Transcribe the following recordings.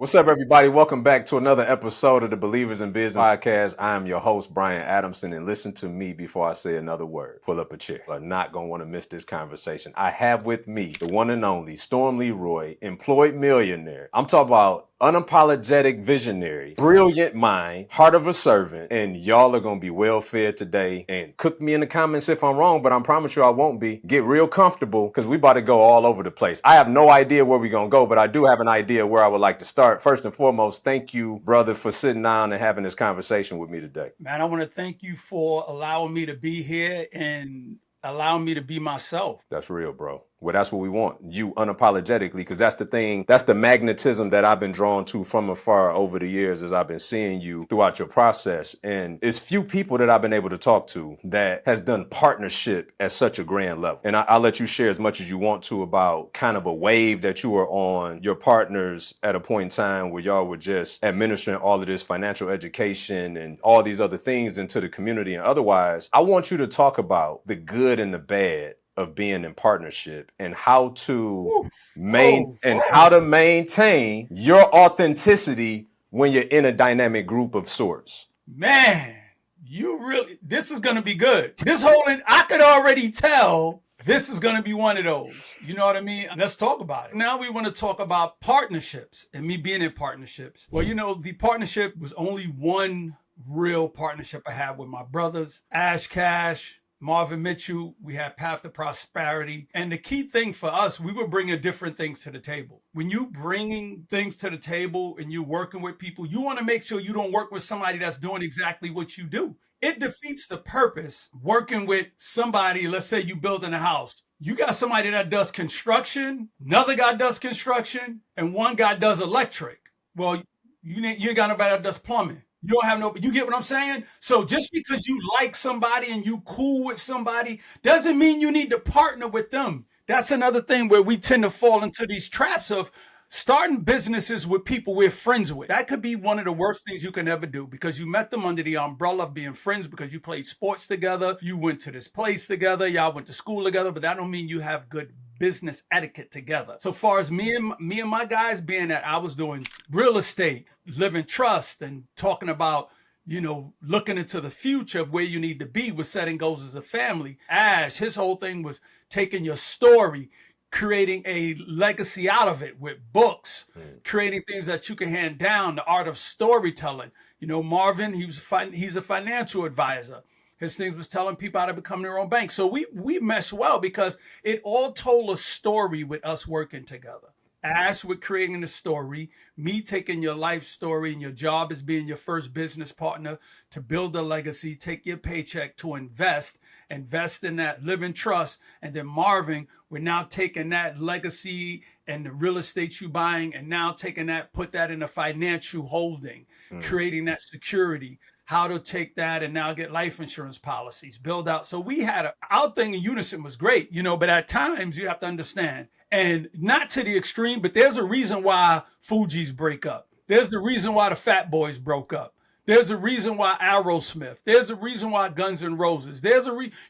What's up, everybody? Welcome back to another episode of the Believers in Business podcast. I am your host, Brian Adamson, and listen to me before I say another word. Pull up a chair. You're not going to want to miss this conversation. I have with me the one and only Storm Leroy, employed millionaire. I'm talking about unapologetic visionary, brilliant mind, heart of a servant, and y'all are going to be well fed today. And cook me in the comments if I'm wrong, but I promise you I won't be. Get real comfortable because we about to go all over the place. I have no idea where we're going to go, but I do have an idea where I would like to start. First and foremost, thank you, brother, for sitting down and having this conversation with me today. Man, I want to thank you for allowing me to be here and allowing me to be myself. That's real, bro. Well, that's what we want. You unapologetically, because that's the thing, that's the magnetism that I've been drawn to from afar over the years as I've been seeing you throughout your process. And it's few people that I've been able to talk to that has done partnership at such a grand level. And I'll let you share as much as you want to about kind of a wave that you were on, your partners at a point in time where y'all were just administering all of this financial education and all these other things into the community and otherwise. I want you to talk about the good and the bad of being in partnership and how to maintain your authenticity when you're in a dynamic group of sorts. Man, this is going to be good. I could already tell this is going to be one of those. You know what I mean? Let's talk about it. Now we want to talk about partnerships and me being in partnerships. Well, the partnership was only one real partnership I had with my brothers, Ash Cash, Marvin Mitchell. We had Path to Prosperity. And the key thing for us, we were bringing different things to the table. When you bringing things to the table and you working with people, you want to make sure you don't work with somebody that's doing exactly what you do. It defeats the purpose working with somebody. Let's say you building a house. You got somebody that does construction, another guy does construction, and one guy does electric. Well, you ain't got nobody that does plumbing. You don't have you get what I'm saying? So just because you like somebody and you cool with somebody doesn't mean you need to partner with them. That's another thing where we tend to fall into these traps of starting businesses with people we're friends with. That could be one of the worst things you can ever do because you met them under the umbrella of being friends because you played sports together. You went to this place together. Y'all went to school together, but that don't mean you have good business etiquette together. So far as me and my guys being that I was doing real estate, living trust and talking about, looking into the future of where you need to be with setting goals as a family. Ash, his whole thing was taking your story, creating a legacy out of it with books, creating things that you can hand down, the art of storytelling. Marvin, he's a financial advisor. His things was telling people how to become their own bank. So we mesh well because it all told a story with us working together. Ash with creating the story, me taking your life story and your job as being your first business partner to build a legacy, take your paycheck to invest in that, live in trust. And then Marvin, we're now taking that legacy and the real estate you buying and now taking that, put that in a financial holding, creating that security, how to take that and now get life insurance policies, build out. So we had our thing in unison was great, but at times you have to understand, and not to the extreme, but there's a reason why Fugees break up. There's the reason why the Fat Boys broke up. There's a reason why Aerosmith. There's a reason why Guns N' Roses.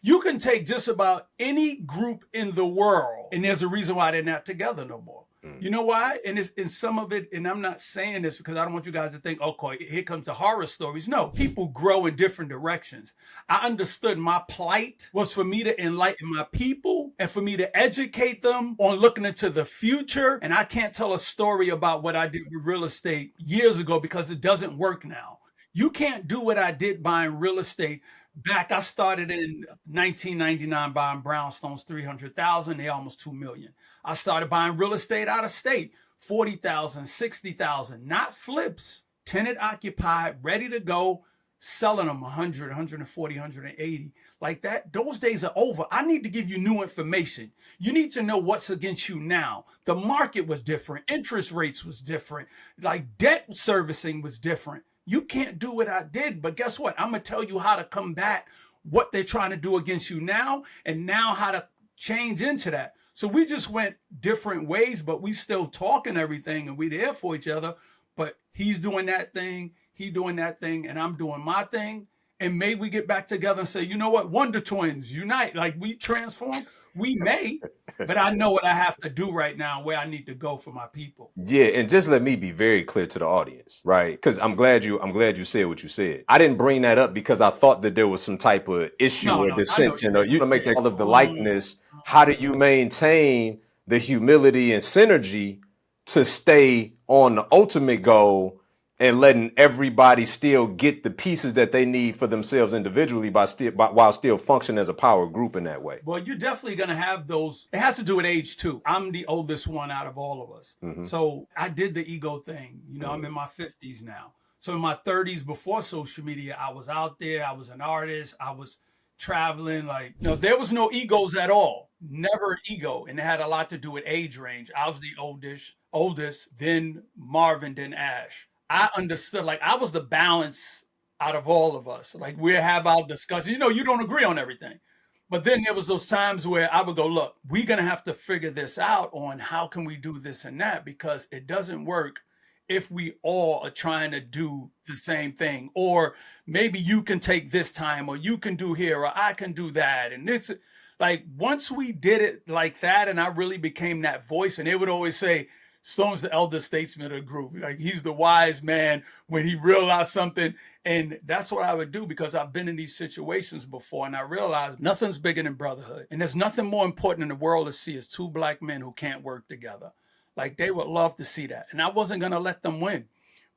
You can take just about any group in the world, and there's a reason why they're not together no more. You know why? And it's in some of it, and I'm not saying this because I don't want you guys to think, okay, here comes the horror stories. No, people grow in different directions. I understood my plight was for me to enlighten my people and for me to educate them on looking into the future. And I can't tell a story about what I did with real estate years ago because it doesn't work now. You can't do what I did buying real estate. I started in 1999 buying brownstones, 300,000. They almost 2 million. I started buying real estate out of state, 40,000, 60,000, not flips, tenant occupied, ready to go, selling them 100, 140, 180 like that. Those days are over. I need to give you new information. You need to know what's against you now. The market was different. Interest rates was different. Like debt servicing was different. You can't do what I did, but guess what? I'm going to tell you how to combat what they're trying to do against you now and now how to change into that. So we just went different ways, but we still talking everything and we there for each other. But he's doing that thing, he doing that thing, and I'm doing my thing. And may we get back together and say, you know what, Wonder Twins, unite. Like we transform, we may, but I know what I have to do right now, where I need to go for my people. Yeah, and just let me be very clear to the audience, right? Because I'm glad you said what you said. I didn't bring that up because I thought that there was some type of issue No, or no, I know dissension, or you make that all of the likeness. Mm. How do you maintain the humility and synergy to stay on the ultimate goal and letting everybody still get the pieces that they need for themselves individually while still function as a power group in that way? Well, you're definitely going to have those. It has to do with age too. I'm the oldest one out of all of us. So I did the ego thing. You know, I'm in my 50s now. So in my 30s, before social media, I was out there. I was an artist. I was traveling. Like, no, there was no egos at all. Never an ego. And it had a lot to do with age range. I was the oldest, then Marvin, then Ash. I understood, like I was the balance out of all of us. Like we have our discussion. You know, you don't agree on everything. But then there was those times where I would go, look, we're going to have to figure this out on how can we do this and that, because it doesn't work if we all are trying to do the same thing. Or maybe you can take this time, or you can do here, or I can do that. And it's like, once we did it like that, and I really became that voice, and they would always say, Storm's the elder statesman of the group. Like he's the wise man when he realized something. And that's what I would do, because I've been in these situations before, and I realized nothing's bigger than brotherhood. And there's nothing more important in the world to see as two black men who can't work together. Like they would love to see that. And I wasn't going to let them win.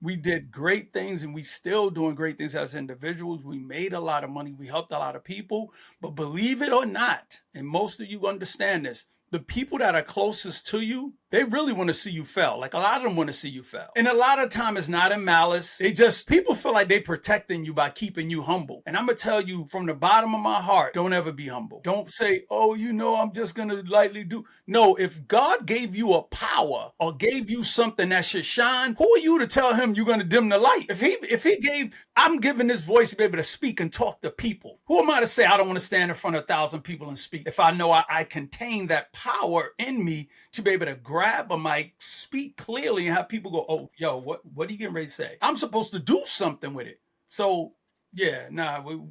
We did great things, and we still doing great things as individuals. We made a lot of money. We helped a lot of people. But believe it or not, and most of you understand this, the people that are closest to you, they really want to see you fail. Like a lot of them want to see you fail. And a lot of time it's not in malice. People feel like they protecting you by keeping you humble. And I'm going to tell you from the bottom of my heart, don't ever be humble. Don't say, oh, you know, I'm just going to lightly do. No, if God gave you a power or gave you something that should shine, who are you to tell him you're going to dim the light? I'm giving this voice to be able to speak and talk to people. Who am I to say I don't want to stand in front of 1,000 people and speak if I know I contain that power in me to be able to grab a mic, speak clearly, and have people go, oh, yo, what are you getting ready to say? I'm supposed to do something with it. So yeah,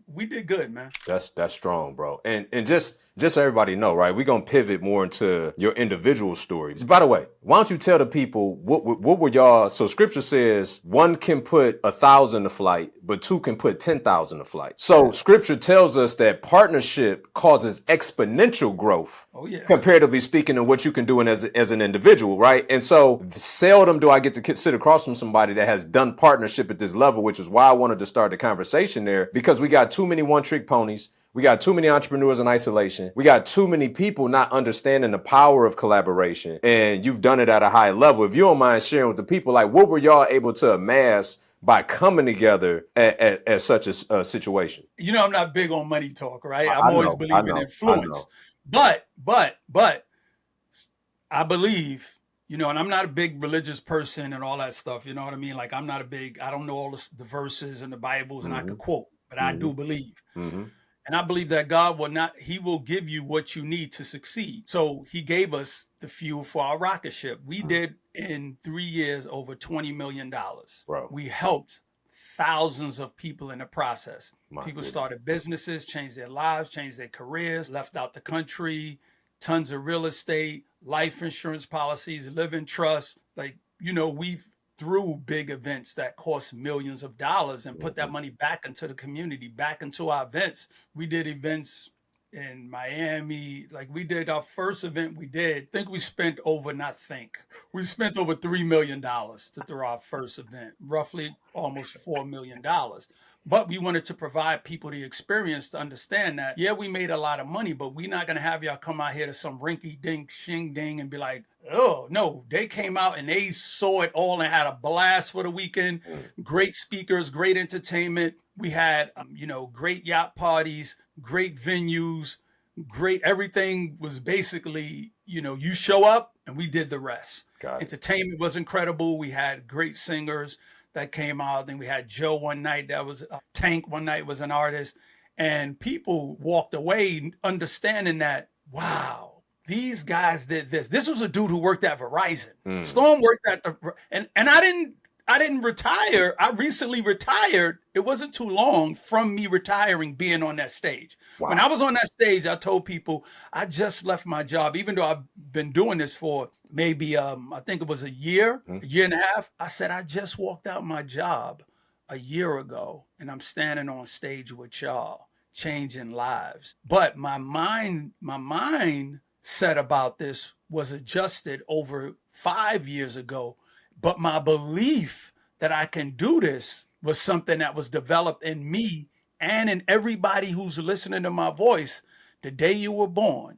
we did good, man. That's strong, bro. And just so everybody know, right? We're gonna pivot more into your individual stories. By the way, why don't you tell the people what were y'all? So scripture says one can put 1,000 to flight, but two can put 10,000 to flight. So scripture tells us that partnership causes exponential growth. Oh yeah. Comparatively speaking, to what you can do as an individual, right? And so seldom do I get to sit across from somebody that has done partnership at this level, which is why I wanted to start the conversation there, because we got too many one-trick ponies. We got too many entrepreneurs in isolation. We got too many people not understanding the power of collaboration. And you've done it at a high level. If you don't mind sharing with the people, like what were y'all able to amass by coming together at such a situation? You know, I'm not big on money talk, right? I'm always believing in influence. But I believe, you know, and I'm not a big religious person and all that stuff. You know what I mean? Like I don't know all the verses and the Bibles, and I could quote, but I do believe. And I believe that God he will give you what you need to succeed. So he gave us the fuel for our rocket ship. We did in 3 years over $20 million. Bro. We helped thousands of people in the process. People started businesses, changed their lives, changed their careers, left out the country, tons of real estate, life insurance policies, living trusts. Like, you know, we've through big events that cost millions of dollars and put that money back into the community, back into our events. We did events in Miami. Like we did our first event we spent we spent over $3 million to throw our first event, roughly almost $4 million. But we wanted to provide people the experience to understand that, yeah, we made a lot of money, but we're not going to have y'all come out here to some rinky dink shing ding and be like, oh, no, they came out and they saw it all and had a blast for the weekend. Great speakers, great entertainment. We had, great yacht parties, great venues, great. Everything was basically, you show up and we did the rest. Entertainment was incredible. We had great singers that came out. Then we had Joe one night, that was Tank one night was an artist. And people walked away understanding that, wow, these guys did this. This was a dude who worked at Verizon. Storm worked at and I didn't retire. I recently retired. It wasn't too long from me retiring, being on that stage. Wow. When I was on that stage, I told people I just left my job, even though I've been doing this for maybe, I think it was a year and a half. I said, I just walked out my job a year ago and I'm standing on stage with y'all, changing lives. But my mind set about this was adjusted over 5 years ago. But my belief that I can do this was something that was developed in me and in everybody who's listening to my voice. The day you were born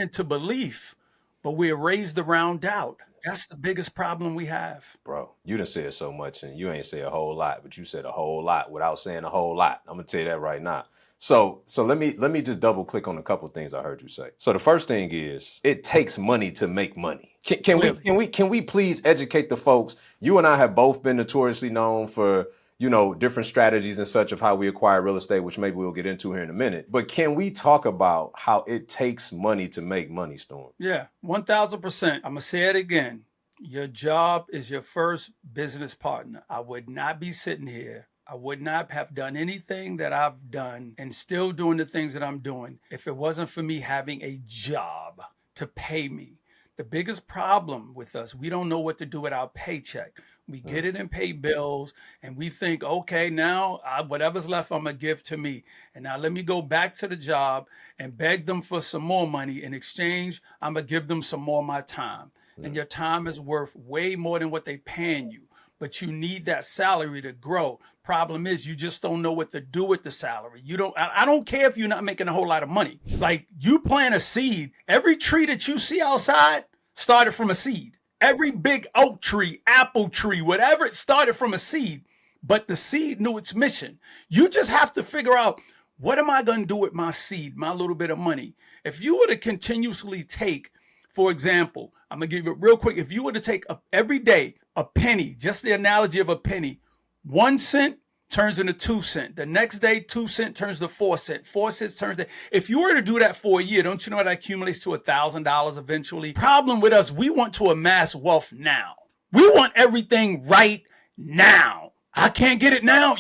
into belief, but we're raised around doubt. That's the biggest problem we have. Bro, you done said so much and you ain't say a whole lot, but you said a whole lot without saying a whole lot. I'm gonna tell you that right now. So let me just double click on a couple things I heard you say. So the first thing is it takes money to make money. Can we please educate the folks? You and I have both been notoriously known for, you know, different strategies and such of how we acquire real estate, which maybe we'll get into here in a minute. But can we talk about how it takes money to make money, Storm? Yeah, 1,000%. I'm gonna say it again. Your job is your first business partner. I would not be sitting here. I would not have done anything that I've done and still doing the things that I'm doing if it wasn't for me having a job to pay me. The biggest problem with us, we don't know what to do with our paycheck. We get it and pay bills and we think, okay, now whatever's left, I'm going to give to me. And now let me go back to the job and beg them for some more money. In exchange, I'm going to give them some more of my time. And your time is worth way more than what they paying you. But you need that salary to grow. Problem is, you just don't know what to do with the salary. I don't care if you're not making a whole lot of money. Like, you plant a seed. Every tree that you see outside started from a seed. Every big oak tree, apple tree, whatever, it started from a seed. But the seed knew its mission. You just have to figure out, what am I going to do with my seed, my little bit of money? If you were to continuously take, for example, I'm going to give you it real quick. If you were to take every day a penny, just the analogy of a penny, 1 cent turns into 2 cents. The next day, 2 cents turns to 4 cents. 4 cents turns to, if you were to do that for a year, don't you know that accumulates to $1,000 eventually? Problem with us, we want to amass wealth now. We want everything right now. I can't get it now.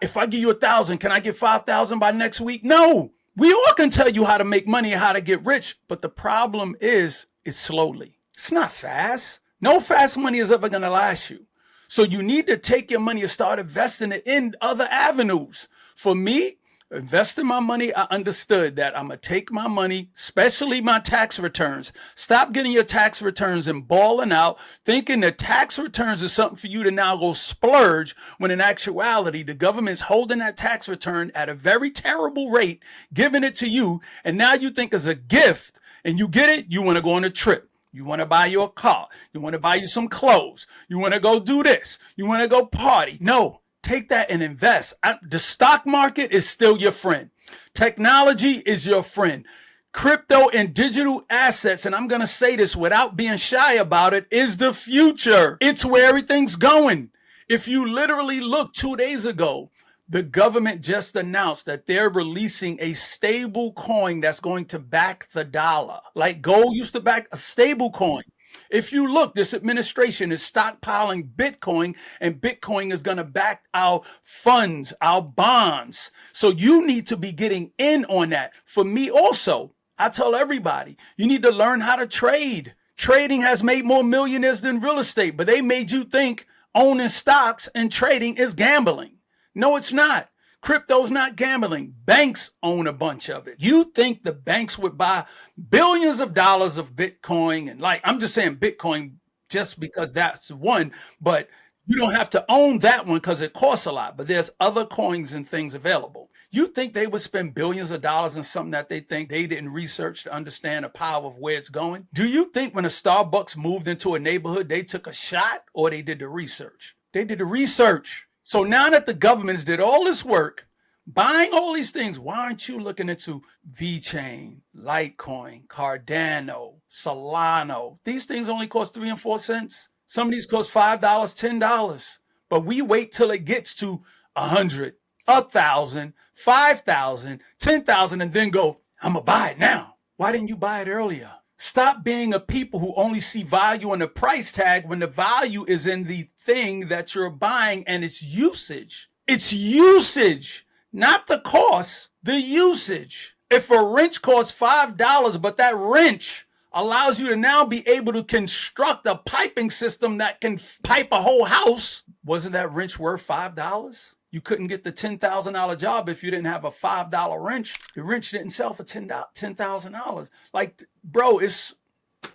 If I give you 1,000, can I get 5,000 by next week? No. We all can tell you how to make money and how to get rich, but the problem is, it's slowly. It's not fast. No fast money is ever going to last you. So you need to take your money and start investing it in other avenues. For me, investing my money, I understood that I'm going to take my money, especially my tax returns. Stop getting your tax returns and balling out, thinking that tax returns is something for you to now go splurge, when in actuality, the government's holding that tax return at a very terrible rate, giving it to you, and now you think it's a gift, and you get it, you want to go on a trip. You want to buy you a car. You want to buy you some clothes. You want to go do this. You want to go party. No, take that and invest. The stock market is still your friend. Technology is your friend. Crypto and digital assets, and I'm going to say this without being shy about it, is the future. It's where everything's going. If you literally look 2 days ago, the government just announced that they're releasing a stable coin that's going to back the dollar. Like gold used to back a stable coin. If you look, this administration is stockpiling Bitcoin, and Bitcoin is going to back our funds, our bonds. So you need to be getting in on that. For me also, I tell everybody, you need to learn how to trade. Trading has made more millionaires than real estate, but they made you think owning stocks and trading is gambling. No, it's not. Crypto's not gambling. Banks own a bunch of it. You think the banks would buy billions of dollars of Bitcoin? And I'm just saying Bitcoin just because that's one, but you don't have to own that one because it costs a lot. But there's other coins and things available. You think they would spend billions of dollars on something that they think they didn't research to understand the power of where it's going? Do you think when a Starbucks moved into a neighborhood, they took a shot or they did the research? They did the research. So now that the governments did all this work, buying all these things, why aren't you looking into VeChain, Litecoin, Cardano, Solano? These things only cost 3 and 4 cents. Some of these cost $5, $10. But we wait till it gets to 100, 1,000, 5,000, 10,000, and then go, I'm going to buy it now. Why didn't you buy it earlier? Stop being a people who only see value in the price tag when the value is in the thing that you're buying and its usage. It's usage, not the cost, the usage. If a wrench costs $5, but that wrench allows you to now be able to construct a piping system that can pipe a whole house, wasn't that wrench worth $5? You couldn't get the $10,000 job if you didn't have a $5 wrench. The wrench didn't sell for $10,000. Like, bro,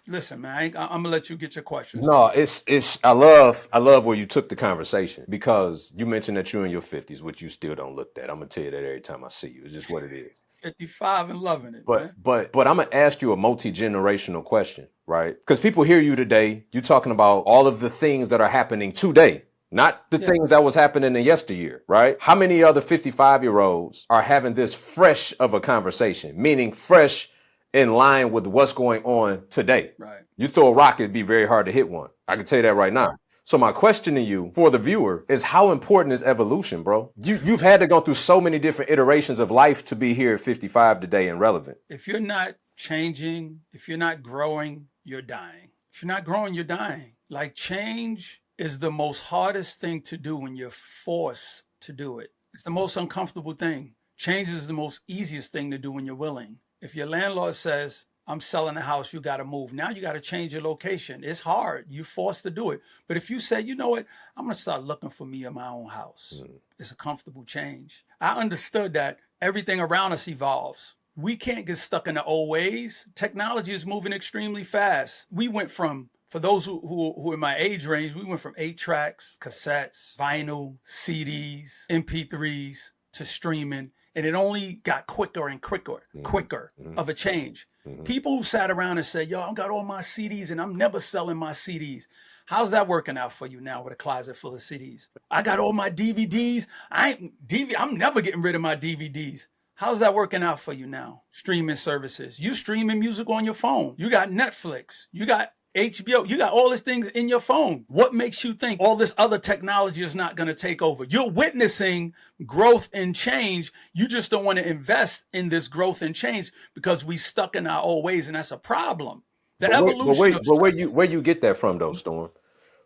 listen, man, I'm gonna let you get your questions. No, I love where you took the conversation, because you mentioned that you're in your 50s, which you still don't look that. I'm gonna tell you that every time I see you. It's just what it is. 55 and loving it, but man. But I'm gonna ask you a multi-generational question, right? Because people hear you today, you're talking about all of the things that are happening today, not the things that was happening in yesteryear, right? How many other 55-year-olds are having this fresh of a conversation, meaning fresh in line with what's going on today? Right. You throw a rock, it'd be very hard to hit one. I can tell you that right now. So my question to you, for the viewer, is how important is evolution, bro? You've had to go through so many different iterations of life to be here at 55 today and relevant. If you're not changing, if you're not growing, you're dying. If you're not growing, you're dying. Like, change is the most hardest thing to do when you're forced to do it. It's the most uncomfortable thing. Change is the most easiest thing to do when you're willing. If your landlord says, I'm selling a house, you got to move. Now you got to change your location. It's hard. You're forced to do it. But if you say, you know what, I'm going to start looking for me in my own house. It's a comfortable change. I understood that everything around us evolves. We can't get stuck in the old ways. Technology is moving extremely fast. We went from, for those who are in my age range, we went from 8 tracks, cassettes, vinyl, CDs, MP3s to streaming. And it only got quicker and quicker of a change. People who sat around and said, yo, I got all my CDs and I'm never selling my CDs. How's that working out for you now with a closet full of CDs? I got all my DVDs. I'm never getting rid of my DVDs. How's that working out for you now? Streaming services. You streaming music on your phone. You got Netflix. You got HBO, you got all these things in your phone. What makes you think all this other technology is not going to take over? You're witnessing growth and change. You just don't want to invest in this growth and change because we stuck in our old ways, and that's a problem. The evolution. But where you get that from, though, Storm?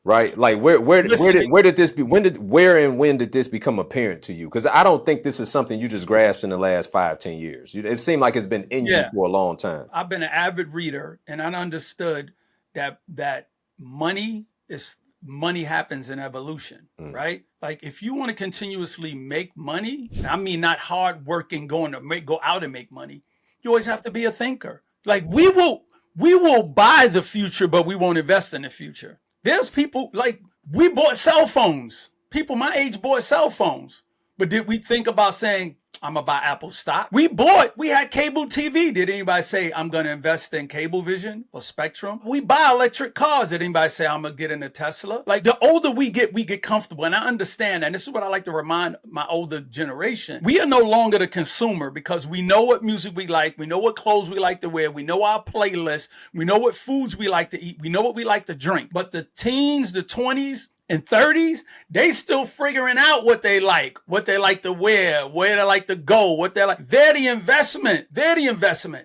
Right? Like where did this be? When did this become apparent to you? Because I don't think this is something you just grasped in the last 5-10 years. It seemed like it's been in you for a long time. I've been an avid reader, and I understood that money happens in evolution, right? Like, if you want to continuously make money, I mean, not hard working, go out and make money, you always have to be a thinker. Like, we will buy the future, but we won't invest in the future. There's people, like, we bought cell phones. People my age bought cell phones. But did we think about saying, I'm going to buy Apple stock? We had cable TV. Did anybody say, I'm going to invest in Cablevision or Spectrum? We buy electric cars. Did anybody say, I'm going to get in a Tesla? Like, the older we get comfortable. And I understand. And this is what I like to remind my older generation. We are no longer the consumer because we know what music we like. We know what clothes we like to wear. We know our playlists. We know what foods we like to eat. We know what we like to drink. But the teens, the 20s, and 30s, they still figuring out what they like to wear, where they like to go, They're the investment.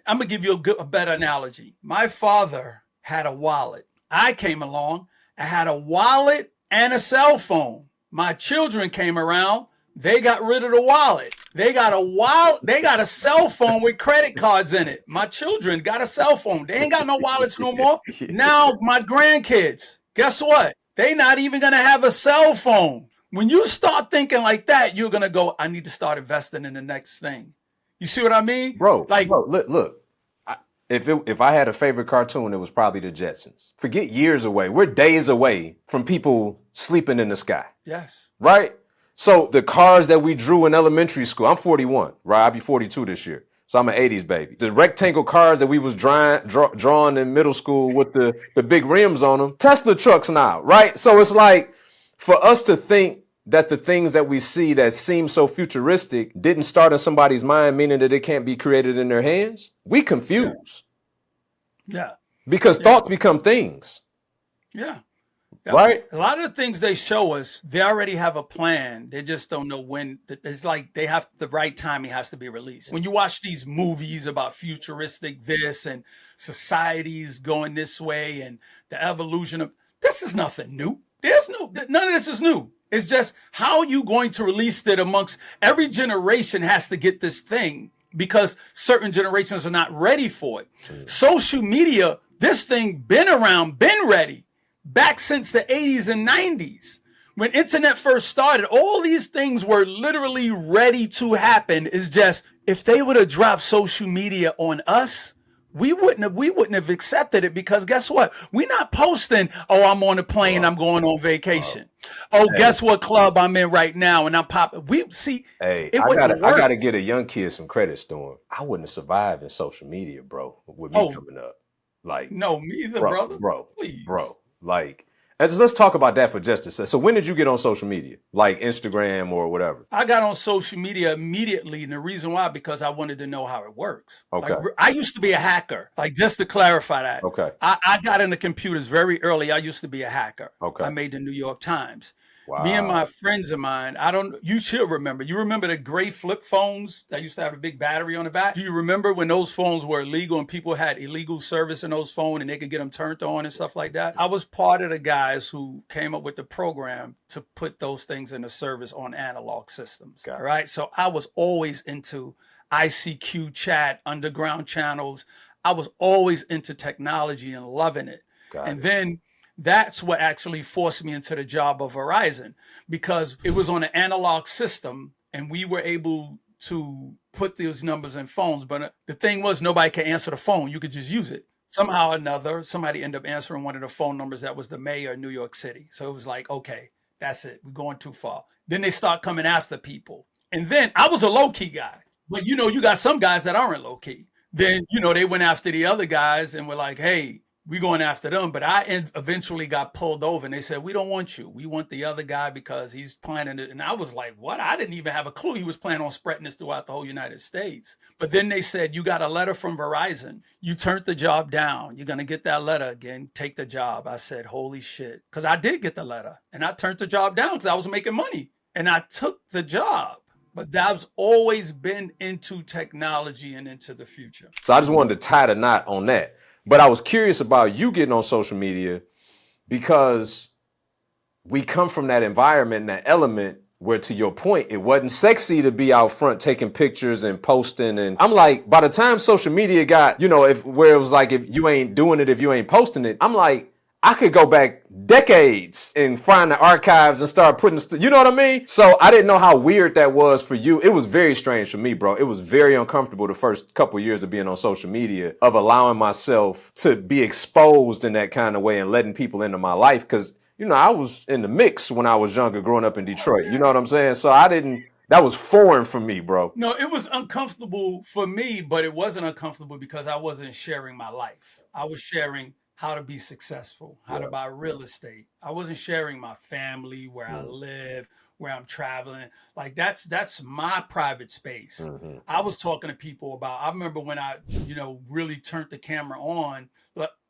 I'm going to give you a better analogy. My father had a wallet. I came along. I had a wallet and a cell phone. My children came around. They got rid of the wallet. They got a wallet. They got a cell phone with credit cards in it. My children got a cell phone. They ain't got no wallets no more. Now my grandkids, guess what? They not even going to have a cell phone. When you start thinking like that, you're going to go, I need to start investing in the next thing. You see what I mean? Bro, look. If I had a favorite cartoon, it was probably the Jetsons. Forget years away. We're days away from people sleeping in the sky. Yes. Right? So the cars that we drew in elementary school, I'm 41, right? I'll be 42 this year. So I'm an 80s baby. The rectangle cars that we was drawing in middle school with the big rims on them, Tesla trucks now, right? So it's like, for us to think that the things that we see that seem so futuristic didn't start in somebody's mind, meaning that it can't be created in their hands, we confuse. Yeah. Because thoughts become things. Yeah. right? A lot of the things they show us, they already have a plan. They just don't know when. It's like they have the right timing has to be released. When you watch these movies about futuristic this and societies going this way and the evolution of this is nothing new. None of this is new. It's just how are you going to release it amongst every generation has to get this thing because certain generations are not ready for it. Social media, this thing been around, been ready. Back since the 80s and 90s. When internet first started, all these things were literally ready to happen. It's just, if they would have dropped social media on us, we wouldn't have accepted it because guess what? We're not posting, oh, I'm on a plane, I'm going on vacation. Oh, guess what club I'm in right now and I'm popping. Hey, I gotta get a young kid some credit, Storm. I wouldn't have survived in social media, bro, with me coming up. Like, no, me either, brother. Please. Like, let's talk about that for just a second. So when did you get on social media? Like Instagram or whatever? I got on social media immediately. And the reason why, because I wanted to know how it works. Okay. Like, I used to be a hacker. Like, just to clarify that. Okay. I got into computers very early. I used to be a hacker. Okay. I made the New York Times. Wow. Me and my friends of mine, you should remember. You remember the gray flip phones that used to have a big battery on the back? Do you remember when those phones were illegal and people had illegal service in those phones and they could get them turned on and stuff like that? I was part of the guys who came up with the program to put those things into service on analog systems. All right. So I was always into ICQ chat, underground channels. I was always into technology and loving it. Then that's what actually forced me into the job of Verizon because it was on an analog system and we were able to put those numbers in phones. But the thing was nobody could answer the phone. You could just use it. Somehow or another, somebody ended up answering one of the phone numbers that was the mayor of New York City. So it was like, okay, that's it. We're going too far. Then they start coming after people. And then I was a low-key guy. But, you got some guys that aren't low-key. Then, they went after the other guys and were like, hey, we going after them, but I eventually got pulled over and they said, we don't want you. We want the other guy because he's planning it. And I was like, what? I didn't even have a clue he was planning on spreading this throughout the whole United States. But then they said, you got a letter from Verizon. You turned the job down. You're going to get that letter again. Take the job. I said, holy shit. Because I did get the letter and I turned the job down because I was making money and I took the job. But I've always been into technology and into the future. So I just wanted to tie the knot on that. But I was curious about you getting on social media because we come from that environment and that element where, to your point, it wasn't sexy to be out front taking pictures and posting. And I'm like, by the time social media got, where it was like, if you ain't doing it, if you ain't posting it, I'm like, I could go back decades and find the archives and start putting, you know what I mean? So I didn't know how weird that was for you. It was very strange for me, bro. It was very uncomfortable the first couple of years of being on social media, of allowing myself to be exposed in that kind of way and letting people into my life. Because, I was in the mix when I was younger growing up in Detroit. You know what I'm saying? So that was foreign for me, bro. No, it was uncomfortable for me, but it wasn't uncomfortable because I wasn't sharing my life. I was sharing how to be successful, how to buy real estate. I wasn't sharing my family, where I live, where I'm traveling. Like that's my private space. I was talking to people about, I remember when I, really turned the camera on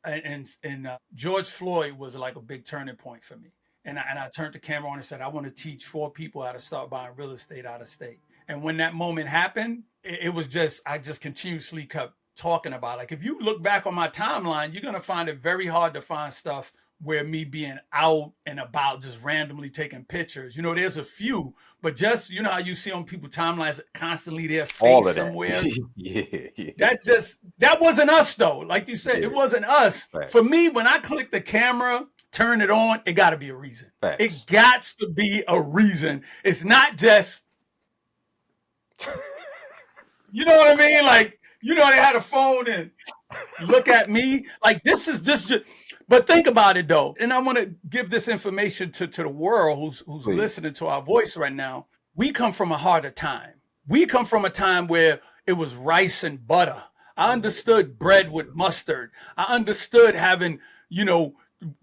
and George Floyd was like a big turning point for me. And I turned the camera on and said, I want to teach 4 people how to start buying real estate out of state. And when that moment happened, it was just, I just continuously kept talking about. Like, if you look back on my timeline, you're going to find it very hard to find stuff where me being out and about, just randomly taking pictures. There's a few, but just, how you see on people's timelines, constantly their face somewhere. Yeah. That wasn't us though. Like you said, it wasn't us. Right. For me, when I click the camera, turn it on, it got to be a reason. Facts. It got to be a reason. It's not just, you know what I mean? Like, they had a phone and look at me. Like, this is just, but think about it though. And I want to give this information to the world who's listening to our voice right now. We come from a harder time. We come from a time where it was rice and butter. I understood bread with mustard. I understood having,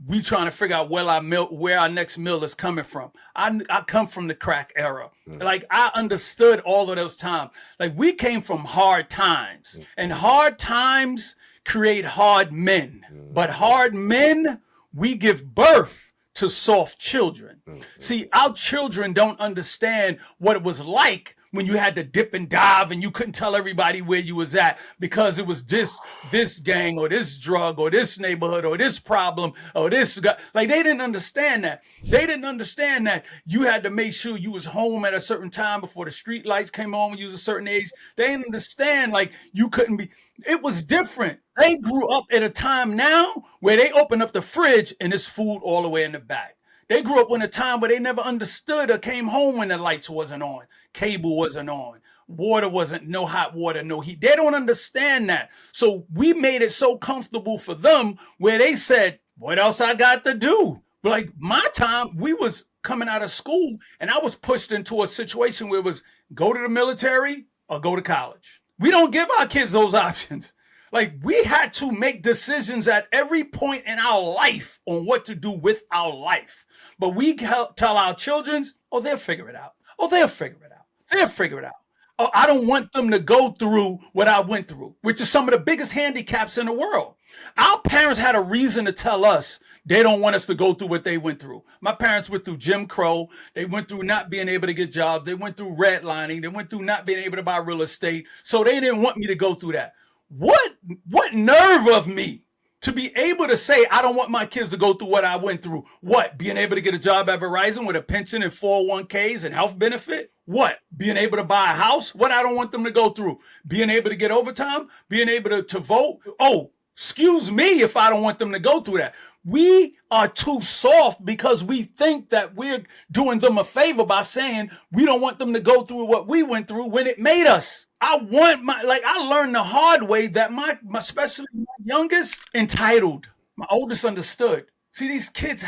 we trying to figure out where our next meal is coming from. I come from the crack era. Like, I understood all of those times. Like, we came from hard times, and hard times create hard men. But hard men, we give birth to soft children. See, our children don't understand what it was like when you had to dip and dive and you couldn't tell everybody where you was at because it was this gang or this drug or this neighborhood or this problem or this guy. Like, they didn't understand that. They didn't understand that you had to make sure you was home at a certain time before the street lights came on when you was a certain age. They didn't understand, like, you couldn't be. It was different. They grew up at a time now where they open up the fridge and there's food all the way in the back. They grew up in a time where they never understood or came home when the lights wasn't on, cable wasn't on, water wasn't, no hot water, no heat. They don't understand that. So we made it so comfortable for them where they said, what else I got to do? Like, my time, we was coming out of school and I was pushed into a situation where it was go to the military or go to college. We don't give our kids those options. Like, we had to make decisions at every point in our life on what to do with our life. But we tell our children, oh, they'll figure it out. Oh, they'll figure it out. They'll figure it out. Oh, I don't want them to go through what I went through, which is some of the biggest handicaps in the world. Our parents had a reason to tell us they don't want us to go through what they went through. My parents went through Jim Crow. They went through not being able to get jobs. They went through redlining. They went through not being able to buy real estate. So they didn't want me to go through that. What nerve of me to be able to say, I don't want my kids to go through what I went through. What? Being able to get a job at Verizon with a pension and 401ks and health benefit? What? Being able to buy a house? What I don't want them to go through? Being able to get overtime? Being able to vote? Oh, excuse me if I don't want them to go through that. We are too soft because we think that we're doing them a favor by saying we don't want them to go through what we went through when it made us. I learned the hard way that especially my youngest, entitled. My oldest understood. See, these kids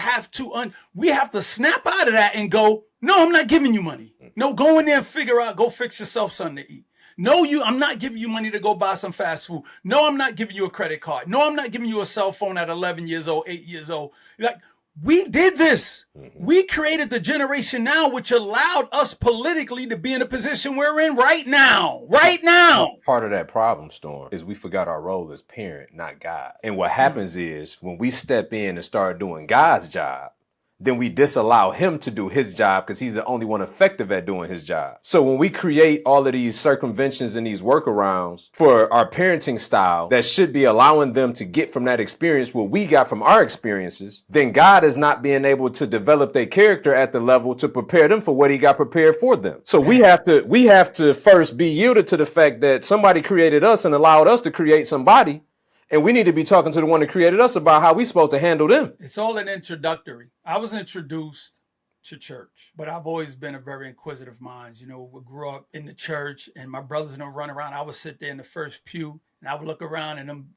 we have to snap out of that and go, no, I'm not giving you money. No, go in there and figure out, go fix yourself something to eat. No, I'm not giving you money to go buy some fast food. No, I'm not giving you a credit card. No, I'm not giving you a cell phone at 11 years old, 8 years old. Like, we did this. We created the generation now, which allowed us politically to be in a position we're in right now. Right now. Part of that problem, Storm, is we forgot our role as parent, not God. And what happens is when we step in and start doing God's job, then we disallow him to do his job because he's the only one effective at doing his job. So when we create all of these circumventions and these workarounds for our parenting style that should be allowing them to get from that experience what we got from our experiences, then God is not being able to develop their character at the level to prepare them for what he got prepared for them. So we have to first be yielded to the fact that somebody created us and allowed us to create somebody. And we need to be talking to the one that created us about how we're supposed to handle them. It's all an introductory. I was introduced to church, but I've always been a very inquisitive mind. You know, we grew up in the church and my brothers and them run around. I would sit there in the first pew and I would look around and them,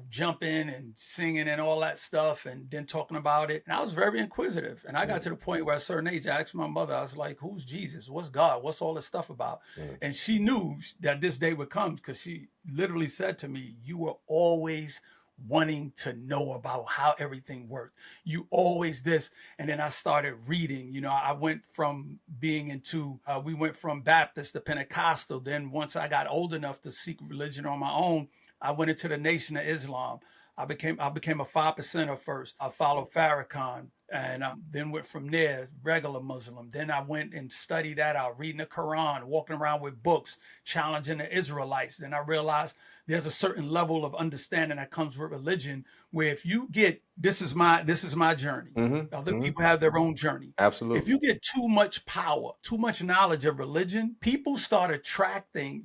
jumping and singing and all that stuff and then talking about it. And I was very inquisitive. And I got to the point where at a certain age, I asked my mother, I was like, who's Jesus? What's God? What's all this stuff about? And she knew that this day would come because she literally said to me, you were always wanting to know about how everything worked. You always this. And then I started reading. I went from we went from Baptist to Pentecostal. Then once I got old enough to seek religion on my own, I went into the Nation of Islam. I became a 5%er first. I followed Farrakhan and then went from there, regular Muslim. Then I went and studied that out, reading the Quran, walking around with books, challenging the Israelites. Then I realized there's a certain level of understanding that comes with religion where if you get, this is my journey. Other people have their own journey. Absolutely. If you get too much power, too much knowledge of religion, you start attracting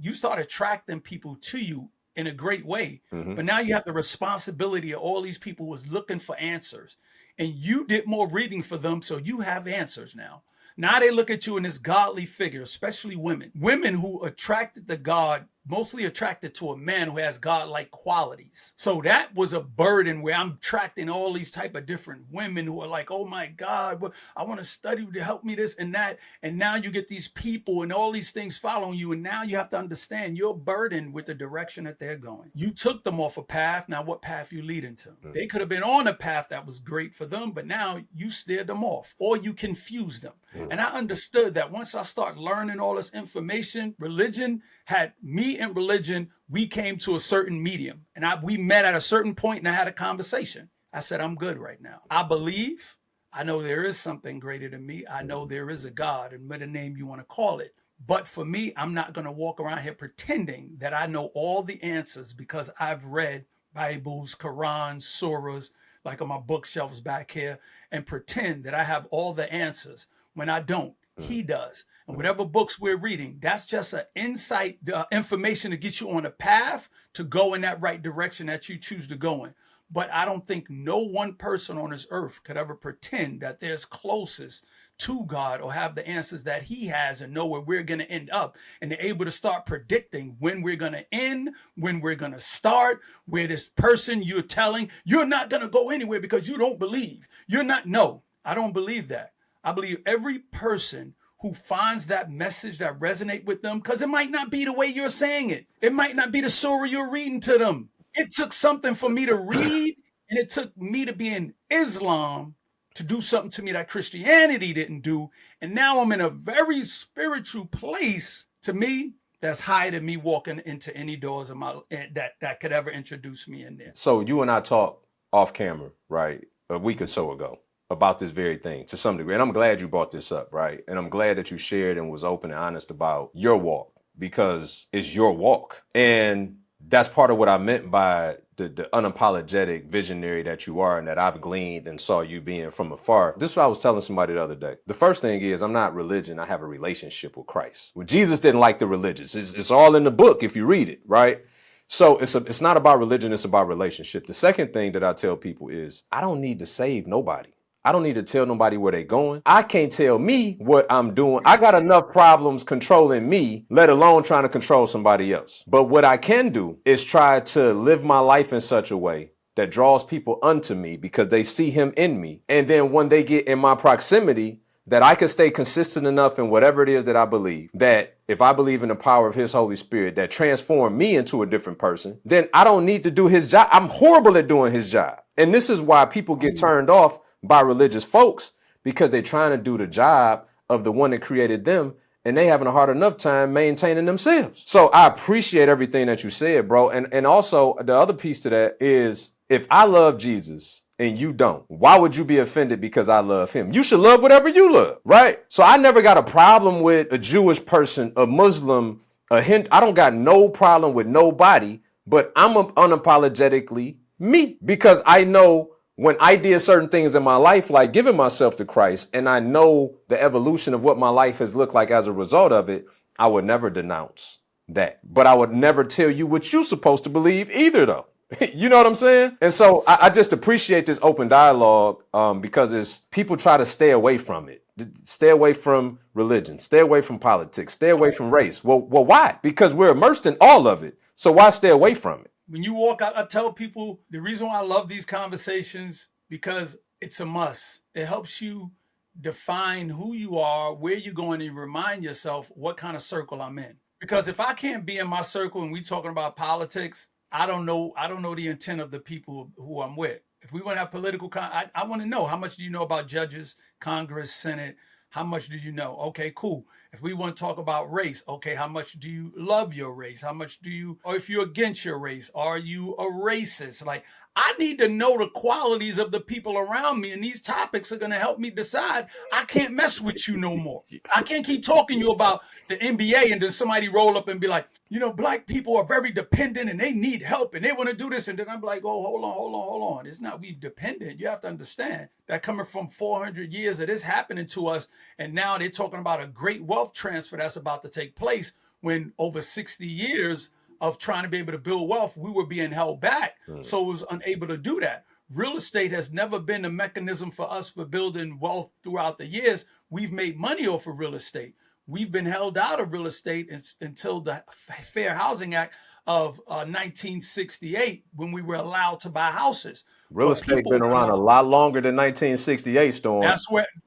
people to you in a great way. But now you have the responsibility of all these people who was looking for answers. And you did more reading for them, so you have answers now. Now they look at you in this godly figure, especially women. Women who attracted to God, mostly attracted to a man who has God-like qualities. So that was a burden where I'm attracting all these type of different women who are like, oh my God, I want to study to help me this and that. And now you get these people and all these things following you. And now you have to understand you're burdened with the direction that they're going. You took them off a path. Now what path you leading to? They could have been on a path that was great for them, but now you steered them off or you confused them. And I understood that once I started learning all this information, religion had me and religion, we came to a certain medium and we met at a certain point and I had a conversation. I said, I'm good right now. I believe, I know there is something greater than me. I know there is a God, and whatever name you want to call it. But for me, I'm not going to walk around here pretending that I know all the answers because I've read Bibles, Qurans, surahs, like on my bookshelves back here, and pretend that I have all the answers when I don't. He does. And whatever books we're reading, that's just an insight, information to get you on a path to go in that right direction that you choose to go in. But I don't think no one person on this earth could ever pretend that they're as closest to God or have the answers that he has and know where we're going to end up. And they're able to start predicting when we're going to end, when we're going to start, where this person you're telling, you're not going to go anywhere because you don't believe. You're not. No, I don't believe that. I believe every person who finds that message that resonate with them, because it might not be the way you're saying it. It might not be the surah you're reading to them. It took something for me to read, and it took me to be in Islam to do something to me that Christianity didn't do. And now I'm in a very spiritual place, to me, that's higher than me walking into any doors of my that could ever introduce me in there. So you and I talked off camera, right, a week or so ago about this very thing to some degree. And I'm glad you brought this up, right? And I'm glad that you shared and was open and honest about your walk, because it's your walk. And that's part of what I meant by the unapologetic visionary that you are and that I've gleaned and saw you being from afar. This is what I was telling somebody the other day. The first thing is, I'm not religion. I have a relationship with Christ. Well, Jesus didn't like the religious. It's all in the book if you read it, right? So it's not about religion. It's about relationship. The second thing that I tell people is, I don't need to save nobody. I don't need to tell nobody where they're going. I can't tell me what I'm doing. I got enough problems controlling me, let alone trying to control somebody else. But what I can do is try to live my life in such a way that draws people unto me because they see him in me. And then when they get in my proximity, that I can stay consistent enough in whatever it is that I believe, that if I believe in the power of his Holy Spirit that transformed me into a different person, then I don't need to do his job. I'm horrible at doing his job. And this is why people get turned off by religious folks, because they're trying to do the job of the one that created them, and they having a hard enough time maintaining themselves. So I appreciate everything that you said, bro. And also the other piece to that is, if I love Jesus and you don't, why would you be offended because I love him? You should love whatever you love, right? So I never got a problem with a Jewish person, a Muslim, a Hindu. I don't got no problem with nobody, but I'm unapologetically me, because I know when I did certain things in my life, like giving myself to Christ, and I know the evolution of what my life has looked like as a result of it, I would never denounce that. But I would never tell you what you're supposed to believe either, though. You know what I'm saying? And so I just appreciate this open dialogue, because it's people try to stay away from it. Stay away from religion. Stay away from politics. Stay away from race. Well, why? Because we're immersed in all of it. So why stay away from it? When you walk out, I tell people the reason why I love these conversations, because it's a must. It helps you define who you are, where you're going, and remind yourself what kind of circle I'm in. Because if I can't be in my circle and we talking about politics, I don't know the intent of the people who I'm with. If we want to have political, I want to know, how much do you know about judges, Congress, Senate? How much do you know? Okay, cool. If we want to talk about race, okay, how much do you love your race? How much do you, or if you're against your race, are you a racist? Like, I need to know the qualities of the people around me, and these topics are going to help me decide I can't mess with you no more. I can't keep talking to you about the NBA and then somebody roll up and be like, black people are very dependent and they need help and they want to do this. And then I'm like, oh, hold on. It's not we dependent. You have to understand that coming from 400 years of this happening to us, and now they're talking about a great wealth transfer that's about to take place, when over 60 years of trying to be able to build wealth, we were being held back. So it was unable to do that. Real estate has never been a mechanism for us for building wealth throughout the years. We've made money off of real estate. We've been held out of real estate until the Fair Housing Act of 1968, when we were allowed to buy houses. Real estate been around a lot longer than 1968, Storm.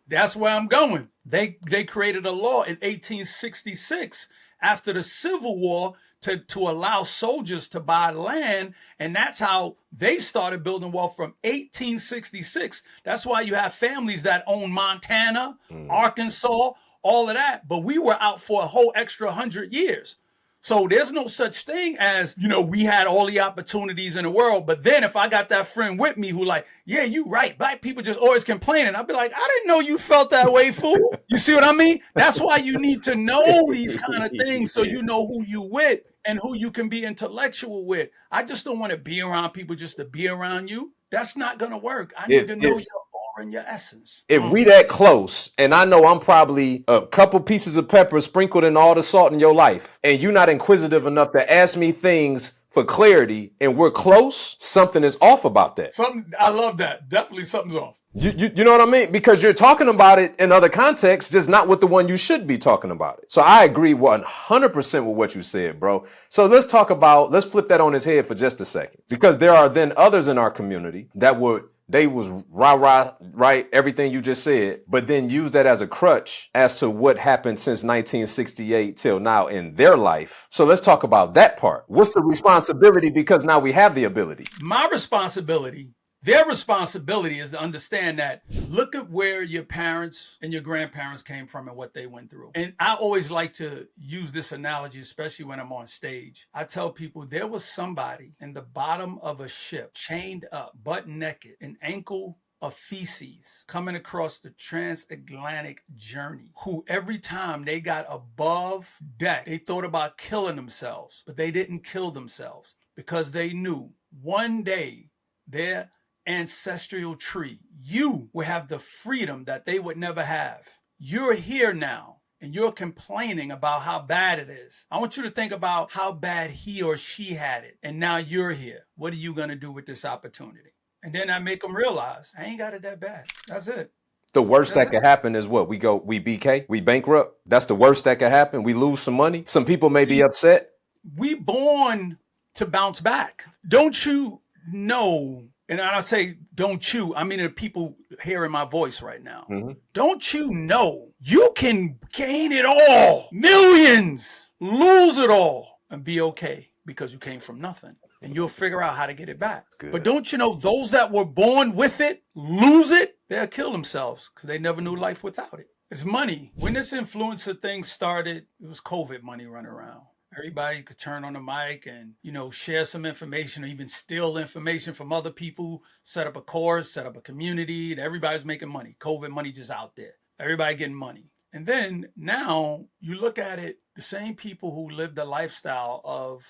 That's where I'm going. They created a law in 1866 after the Civil War to allow soldiers to buy land, and that's how they started building wealth from 1866. That's why you have families that own Montana, Arkansas, all of that. But we were out for a whole extra 100 years. So there's no such thing as, we had all the opportunities in the world. But then if I got that friend with me who like, yeah, you right. Black people just always complaining. I'd be like, I didn't know you felt that way, fool. You see what I mean? That's why you need to know these kind of things so you know who you with and who you can be intellectual with. I just don't want to be around people just to be around you. That's not going to work. I need to know your aura and your essence. If we that close, and I know I'm probably a couple pieces of pepper sprinkled in all the salt in your life, and you're not inquisitive enough to ask me things for clarity, and we're close, something is off about that. I love that. Definitely something's off. You know what I mean? Because you're talking about it in other contexts, just not with the one you should be talking about it. So I agree 100% with what you said, bro. So let's flip that on his head for just a second. Because there are then others in our community that they was rah, right, everything you just said, but then use that as a crutch as to what happened since 1968 till now in their life. So let's talk about that part. What's the responsibility? Because now we have the ability. My responsibility, their responsibility is to understand that look at where your parents and your grandparents came from and what they went through. And I always like to use this analogy, especially when I'm on stage. I tell people there was somebody in the bottom of a ship, chained up, butt naked, an ankle of feces coming across the transatlantic journey, who every time they got above deck, they thought about killing themselves, but they didn't kill themselves because they knew one day their ancestral tree, you will have the freedom that they would never have. You're here now and you're complaining about how bad it is. I want you to think about how bad he or she had it. And now you're here. What are you going to do with this opportunity? And then I make them realize I ain't got it that bad. That's it. The worst that could happen is what? We BK, we bankrupt. That's the worst that could happen. We lose some money. Some people may be upset. We born to bounce back. Don't you know? And I say, don't you, I mean the people hearing my voice right now. Mm-hmm. Don't you know you can gain it all, millions, lose it all, and be okay because you came from nothing. And you'll figure out how to get it back. Good. But don't you know those that were born with it, lose it, they'll kill themselves because they never knew life without it. It's money. When this influencer thing started, it was COVID money running around. Everybody could turn on the mic and, share some information or even steal information from other people, set up a course, set up a community, and everybody's making money. COVID money just out there. Everybody getting money. And then now you look at it, the same people who live the lifestyle of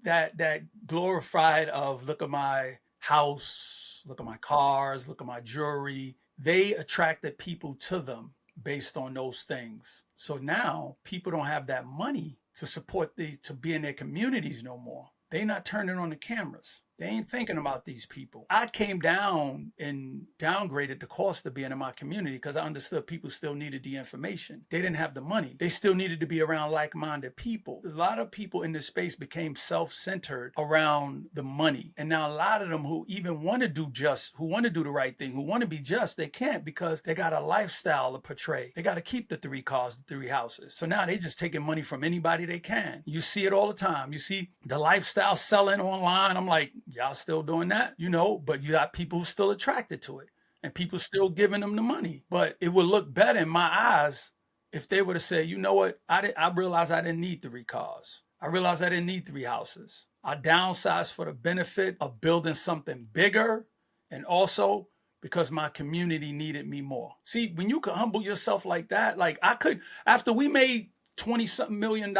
that glorified of look at my house, look at my cars, look at my jewelry. They attracted people to them based on those things. So now people don't have that money to support to be in their communities no more. They not turning on the cameras. They ain't thinking about these people. I came down and downgraded the cost of being in my community because I understood people still needed the information. They didn't have the money. They still needed to be around like-minded people. A lot of people in this space became self-centered around the money. And now a lot of them who even want to do who want to do the right thing, who want to be just, they can't because they got a lifestyle to portray. They got to keep the 3 cars, the 3 houses. So now they just taking money from anybody they can. You see it all the time. You see the lifestyle selling online. I'm like, y'all still doing that, but you got people still attracted to it and people still giving them the money. But it would look better in my eyes if they were to say, you know what? I realized I didn't need 3 cars. I realized I didn't need 3 houses. I downsized for the benefit of building something bigger and also because my community needed me more. See, when you can humble yourself like that, like I could, after we made 20-something million,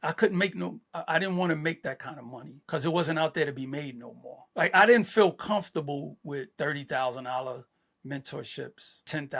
I couldn't I didn't want to make that kind of money because it wasn't out there to be made no more. Like I didn't feel comfortable with $30,000 mentorships, $10,000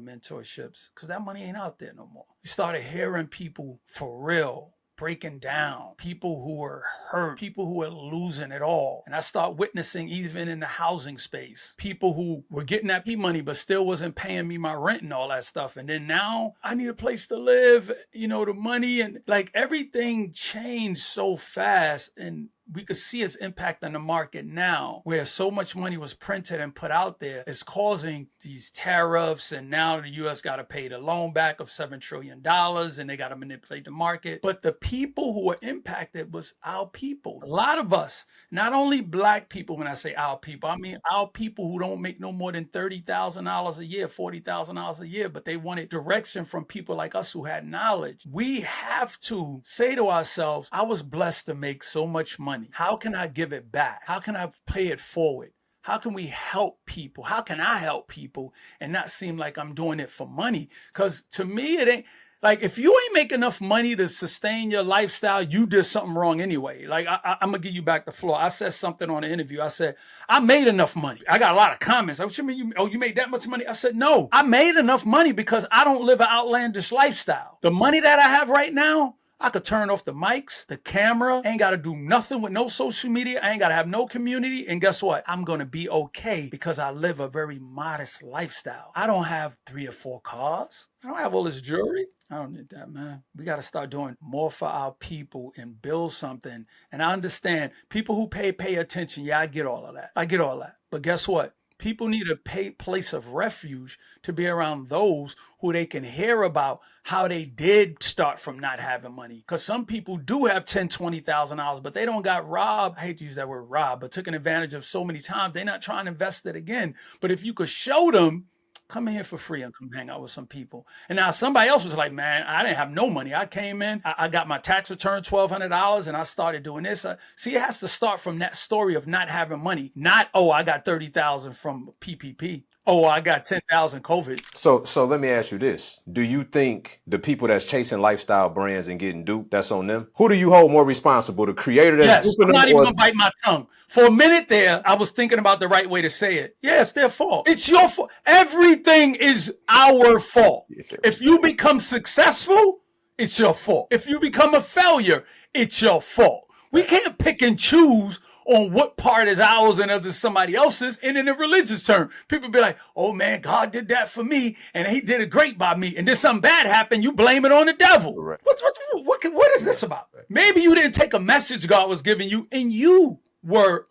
mentorships, because that money ain't out there no more. You started hearing people for real breaking down, people who were hurt, people who were losing it all. And I start witnessing even in the housing space, people who were getting that money but still wasn't paying me my rent and all that stuff. And then now I need a place to live, the money and like everything changed so fast. And we could see its impact on the market now, where so much money was printed and put out there. It's causing these tariffs, and now the U.S. got to pay the loan back of $7 trillion, and they got to manipulate the market. But the people who were impacted was our people. A lot of us, not only black people, when I say our people, I mean our people who don't make no more than $30,000 a year, $40,000 a year, but they wanted direction from people like us who had knowledge. We have to say to ourselves, I was blessed to make so much money. How can I give it back? How can I pay it forward? How can we help people? How can I help people and not seem like I'm doing it for money? Because to me, it ain't like, if you ain't make enough money to sustain your lifestyle, you did something wrong anyway. Like, I'm going to give you back the floor. I said something on the interview. I said, I made enough money. I got a lot of comments. What you mean? You made that much money? I said, no, I made enough money because I don't live an outlandish lifestyle. The money that I have right now, I could turn off the mics, the camera, ain't got to do nothing with no social media. I ain't got to have no community. And guess what? I'm going to be okay because I live a very modest lifestyle. I don't have 3 or 4 cars. I don't have all this jewelry. I don't need that, man. We got to start doing more for our people and build something. And I understand people who pay attention. Yeah, I get all of that. I get all that. But guess what? People need a place of refuge to be around those who they can hear about how they did start from not having money. Because some people do have $10,000, $20,000, but they don't got robbed. I hate to use that word robbed, but taken advantage of so many times. They're not trying to invest it again. But if you could show them, come in here for free and come hang out with some people. And now somebody else was like, man, I didn't have no money. I came in, I got my tax return, $1,200, and I started doing this. See, it has to start from that story of not having money. Not, oh, I got 30,000 from PPP. Oh, I got 10,000 COVID. So let me ask you this. Do you think the people that's chasing lifestyle brands and getting duped, that's on them? Who do you hold more responsible? The creator that's Yes, duping I'm not them, even or going to bite my tongue. For a minute there, I was thinking about the right way to say it. Yeah, it's their fault. It's your fault. Everything is our fault. If you become successful, it's your fault. If you become a failure, it's your fault. We can't pick and choose on what part is ours and others somebody else's. And in a religious term, people be like, oh man, God did that for me and he did it great by me. And then something bad happened, you blame it on the devil. Right. What is this about? Maybe you didn't take a message God was giving you and you were,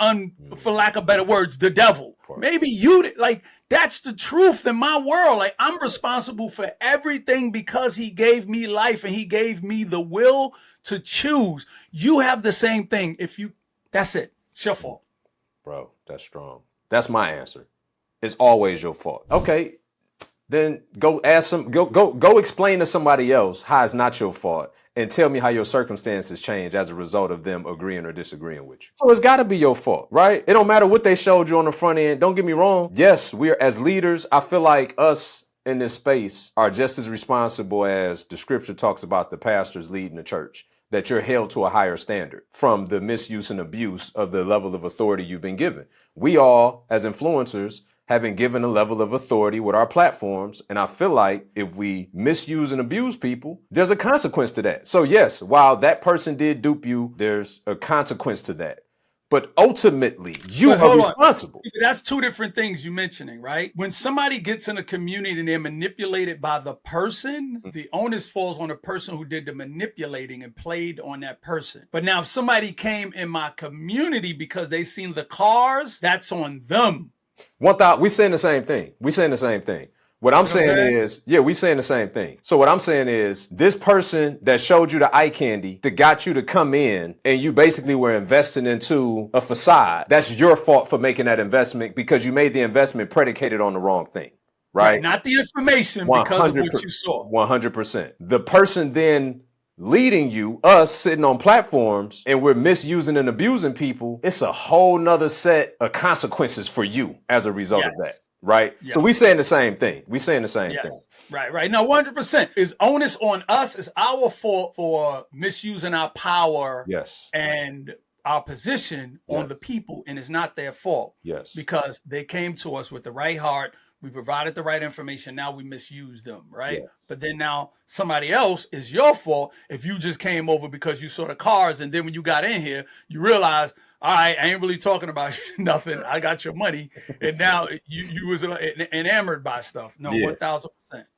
for lack of better words, the devil. Maybe you did. Like, that's the truth in my world. Like, I'm responsible for everything because he gave me life and he gave me the will to choose. You have the same thing. That's it. It's your fault. Bro, that's strong. That's my answer. It's always your fault. Okay, then go explain to somebody else how it's not your fault and tell me how your circumstances change as a result of them agreeing or disagreeing with you. So it's got to be your fault, right? It don't matter what they showed you on the front end. Don't get me wrong. Yes, we are, as leaders, I feel like us in this space are just as responsible as the scripture talks about the pastors leading the church, that you're held to a higher standard from the misuse and abuse of the level of authority you've been given. We all, as influencers, have been given a level of authority with our platforms. And I feel like if we misuse and abuse people, there's a consequence to that. So yes, while that person did dupe you, there's a consequence to that. But ultimately, you are responsible. That's 2 different things you're mentioning, right? When somebody gets in a community and they're manipulated by the person, the onus falls on the person who did the manipulating and played on that person. But now if somebody came in my community because they seen the cars, that's on them. We saying the same thing. We saying the same thing. What I'm saying is, yeah, we saying the same thing. So what I'm saying is, this person that showed you the eye candy, that got you to come in, and you basically were investing into a facade, that's your fault for making that investment because you made the investment predicated on the wrong thing, right? Not the information, because of what you saw. 100%. The person then leading you, us sitting on platforms, and we're misusing and abusing people, it's a whole nother set of consequences for you as a result of that. Right. Yeah. So we saying the same thing. We saying the same thing. Right. No, 100%. It's onus on us. It's our fault for misusing our power. Yes. And our position on the people, and it's not their fault. Yes. Because they came to us with the right heart. We provided the right information. Now we misuse them, right? Yeah. But then now somebody else is your fault if you just came over because you saw the cars, and then when you got in here, you realize, all right, I ain't really talking about nothing. I got your money, and now you was enamored by stuff. No, 1,000%.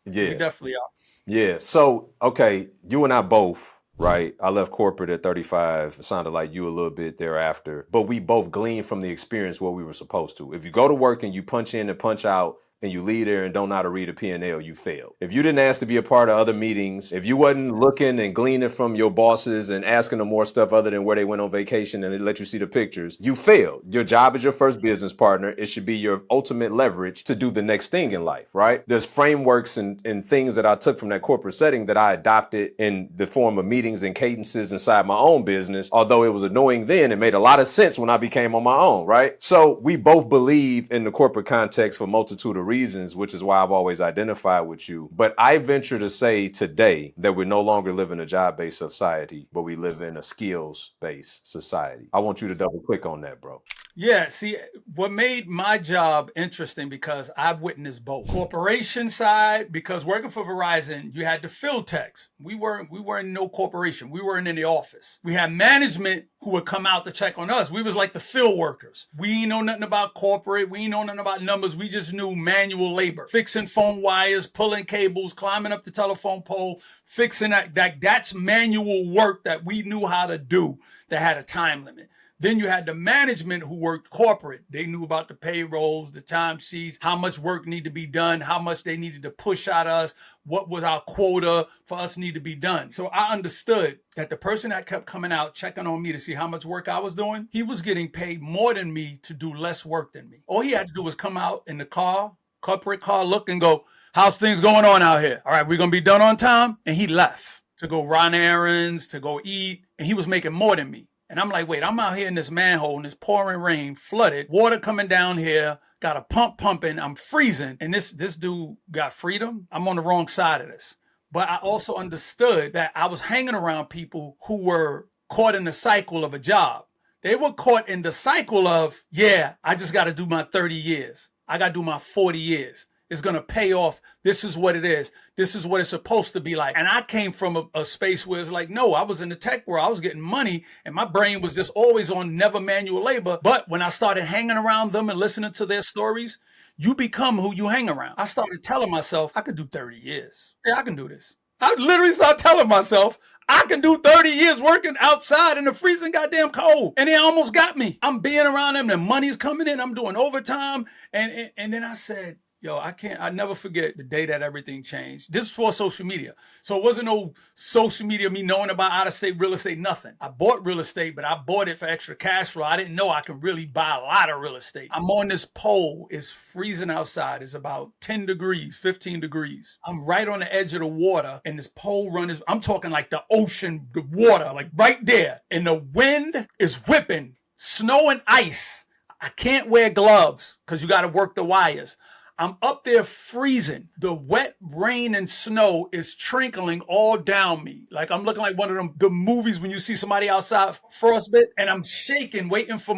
Yeah, we definitely are. Yeah. So okay, you and I both right? I left corporate at 35. It sounded like you a little bit thereafter, but we both gleaned from the experience what we were supposed to. If you go to work and you punch in and punch out, and you leave there and don't know how to read a P&L, you failed. If you didn't ask to be a part of other meetings, if you wasn't looking and gleaning from your bosses and asking them more stuff other than where they went on vacation and they let you see the pictures, you failed. Your job is your first business partner. It should be your ultimate leverage to do the next thing in life, right? There's frameworks and things that I took from that corporate setting that I adopted in the form of meetings and cadences inside my own business. Although it was annoying then, it made a lot of sense when I became on my own, right? So we both believe in the corporate context for a multitude of reasons, which is why I've always identified with you. But I venture to say today that we no longer live in a job-based society, but we live in a skills-based society. I want you to double click on that, bro. Yeah, see, what made my job interesting because I've witnessed both. Corporation side, because working for Verizon, you had the field techs. We weren't no corporation. We weren't in the office. We had management who would come out to check on us. We was like the field workers. We ain't know nothing about corporate. We ain't know nothing about numbers. We just knew manual labor, fixing phone wires, pulling cables, climbing up the telephone pole, fixing that. That's manual work that we knew how to do that had a time limit. Then you had the management who worked corporate. They knew about the payrolls, the time sheets, how much work needed to be done, how much they needed to push at us, what was our quota for us need to be done. So I understood that the person that kept coming out, checking on me to see how much work I was doing, he was getting paid more than me to do less work than me. All he had to do was come out in the car, corporate car, look and go, how's things going on out here? All right, we're going to be done on time. And he left to go run errands, to go eat. And he was making more than me. And I'm like, wait, I'm out here in this manhole in this pouring rain, flooded, water coming down here, got a pump pumping, I'm freezing. And this dude got freedom. I'm on the wrong side of this. But I also understood that I was hanging around people who were caught in the cycle of a job. They were caught in the cycle of, yeah, I just got to do my 30 years. I got to do my 40 years. It's going to pay off. This is what it is. This is what it's supposed to be like. And I came from a space where it's like, no, I was in the tech world. I was getting money and my brain was just always on never manual labor. But when I started hanging around them and listening to their stories, you become who you hang around. I started telling myself, I could do 30 years. Yeah, I can do this. I literally started telling myself, I can do 30 years working outside in the freezing goddamn cold. And they almost got me. I'm being around them. The money's coming in. I'm doing overtime. And then I said, yo, I never forget the day that everything changed. This is for social media. So it wasn't no social media, me knowing about out-of-state real estate, nothing. I bought real estate, but I bought it for extra cash flow. I didn't know I could really buy a lot of real estate. I'm on this pole. It's freezing outside. It's about 10 degrees, 15 degrees. I'm right on the edge of the water, and this pole run I'm talking like the ocean, the water, like right there. And the wind is whipping, snow and ice. I can't wear gloves because you got to work the wires. I'm up there freezing. The wet rain and snow is trickling all down me. Like I'm looking like one of the movies when you see somebody outside frostbite, and I'm shaking, waiting for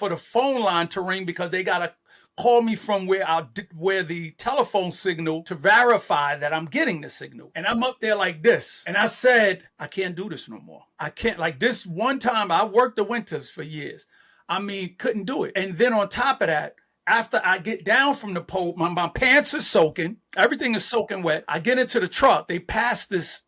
the phone line to ring because they gotta call me from where the telephone signal to verify that I'm getting the signal. And I'm up there like this. And I said, I can't do this no more. I can't. Like this one time, I worked the winters for years. I mean, couldn't do it. And then on top of that, after I get down from the pole, my pants are soaking. Everything is soaking wet. I get into the truck. They pass this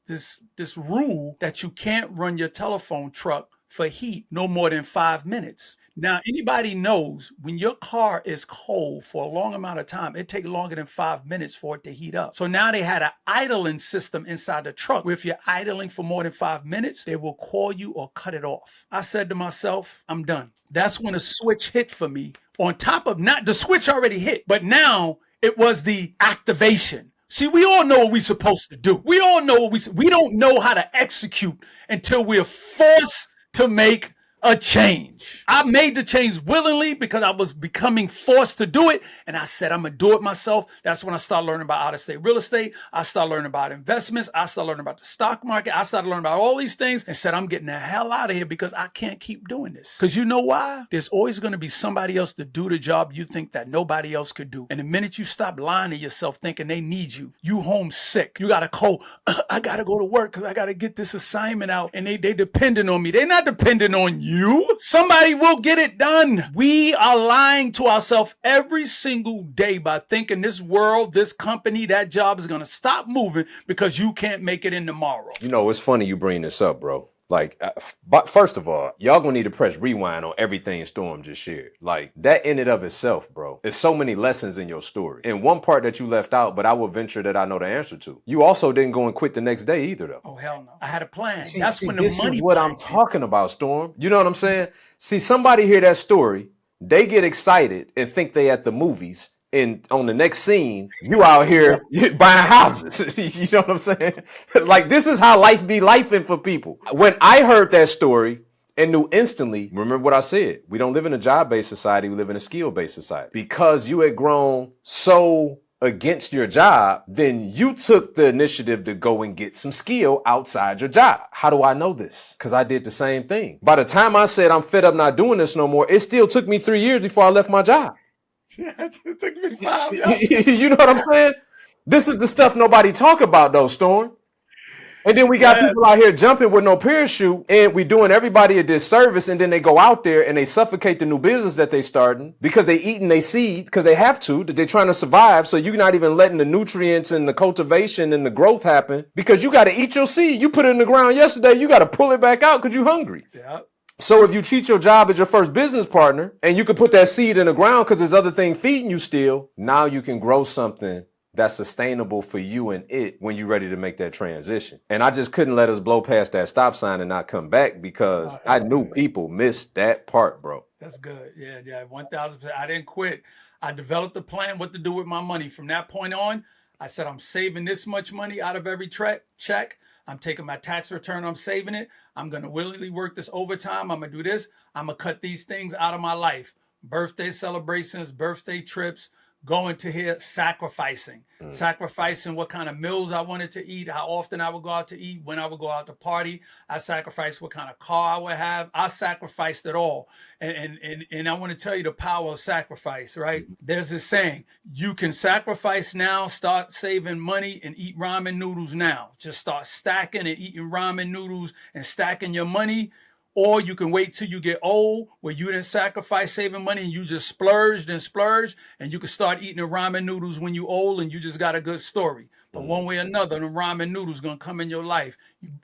rule that you can't run your telephone truck for heat no more than 5 minutes. Now, anybody knows when your car is cold for a long amount of time, it takes longer than 5 minutes for it to heat up. So now they had an idling system inside the truck where if you're idling for more than 5 minutes, they will call you or cut it off. I said to myself, I'm done. That's when a switch hit for me. On top of not the switch already hit, but now it was the activation. See, we all know what we're supposed to do. We all know what we don't know how to execute until we're forced to make a change. I made the change willingly because I was becoming forced to do it. And I said, I'm going to do it myself. That's when I started learning about out-of-state real estate. I started learning about investments. I started learning about the stock market. I started learning about all these things and said, I'm getting the hell out of here because I can't keep doing this. Because you know why? There's always going to be somebody else to do the job you think that nobody else could do. And the minute you stop lying to yourself thinking they need you, you homesick. You got to call, I got to go to work because I got to get this assignment out. And they depending on me. They're not depending on you. you. Somebody will get it done. We are lying to ourselves every single day by thinking this world, this company, that job is going to stop moving because you can't make it in tomorrow. You know, it's funny you bring this up, bro. Like, but first of all, y'all gonna need to press rewind on everything Storm just shared. Like, that in and of itself, bro, there's so many lessons in your story. And one part that you left out, but I will venture that I know the answer to. You also didn't go and quit the next day either, though. Oh, hell no. I had a plan. See, That's when the this money is what I'm talking about, Storm. You know what I'm saying? See, somebody hear that story, they get excited and think they at the movies. And on the next scene, you out here buying houses. You know what I'm saying? Like, this is how life be lifing for people. When I heard that story and knew instantly, remember what I said, we don't live in a job-based society, we live in a skill-based society. Because you had grown so against your job, then you took the initiative to go and get some skill outside your job. How do I know this? Because I did the same thing. By the time I said I'm fed up not doing this no more, it still took me 3 years before I left my job. It took me 5 years. You know what I'm saying? This is the stuff nobody talk about though, Storm. And then we got people out here jumping with no parachute, and we doing everybody a disservice, and then they go out there and they suffocate the new business that they starting because they eating they seed because they have to, that they're trying to survive. So you're not even letting the nutrients and the cultivation and the growth happen because you got to eat your seed. You put it in the ground yesterday, you got to pull it back out because you're hungry. Yeah. So if you treat your job as your first business partner and you can put that seed in the ground because there's other things feeding you still, now you can grow something that's sustainable for you and it when you're ready to make that transition. And I just couldn't let us blow past that stop sign and not come back because I knew people missed that part, bro. That's good. Yeah, 1,000%. I didn't quit. I developed a plan what to do with my money. From that point on, I said, I'm saving this much money out of every check. I'm taking my tax return. I'm saving it. I'm going to willingly work this overtime. I'm going to do this. I'm going to cut these things out of my life. Birthday celebrations, birthday trips, going to here, sacrificing what kind of meals I wanted to eat, how often I would go out to eat, when I would go out to party. I sacrificed what kind of car I would have. I sacrificed it all. And I want to tell you the power of sacrifice, right? There's this saying, you can sacrifice now, start saving money and eat ramen noodles now. Just start stacking and eating ramen noodles and stacking your money. Or you can wait till you get old where you didn't sacrifice saving money and you just splurged and you can start eating the ramen noodles when you old and you just got a good story. But one way or another, the ramen noodles going to come in your life.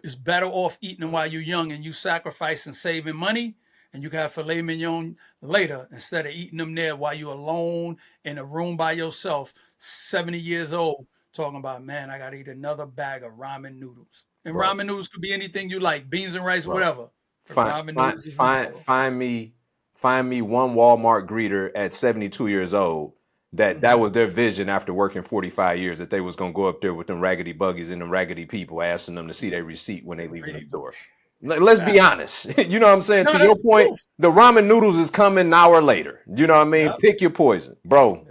It's better off eating them while you're young and you sacrificing saving money, and you can have filet mignon later instead of eating them there while you're alone in a room by yourself, 70 years old, talking about, man, I got to eat another bag of ramen noodles. And ramen noodles could be anything you like, beans and rice, whatever. Find me one Walmart greeter at 72 years old that was their vision after working 45 years, that they was gonna go up there with them raggedy buggies and them raggedy people asking them to see their receipt when they leave the store. Let's be honest. You know what I'm saying? To your point, the ramen noodles is coming an hour later. You know what I mean? Pick your poison. Bro,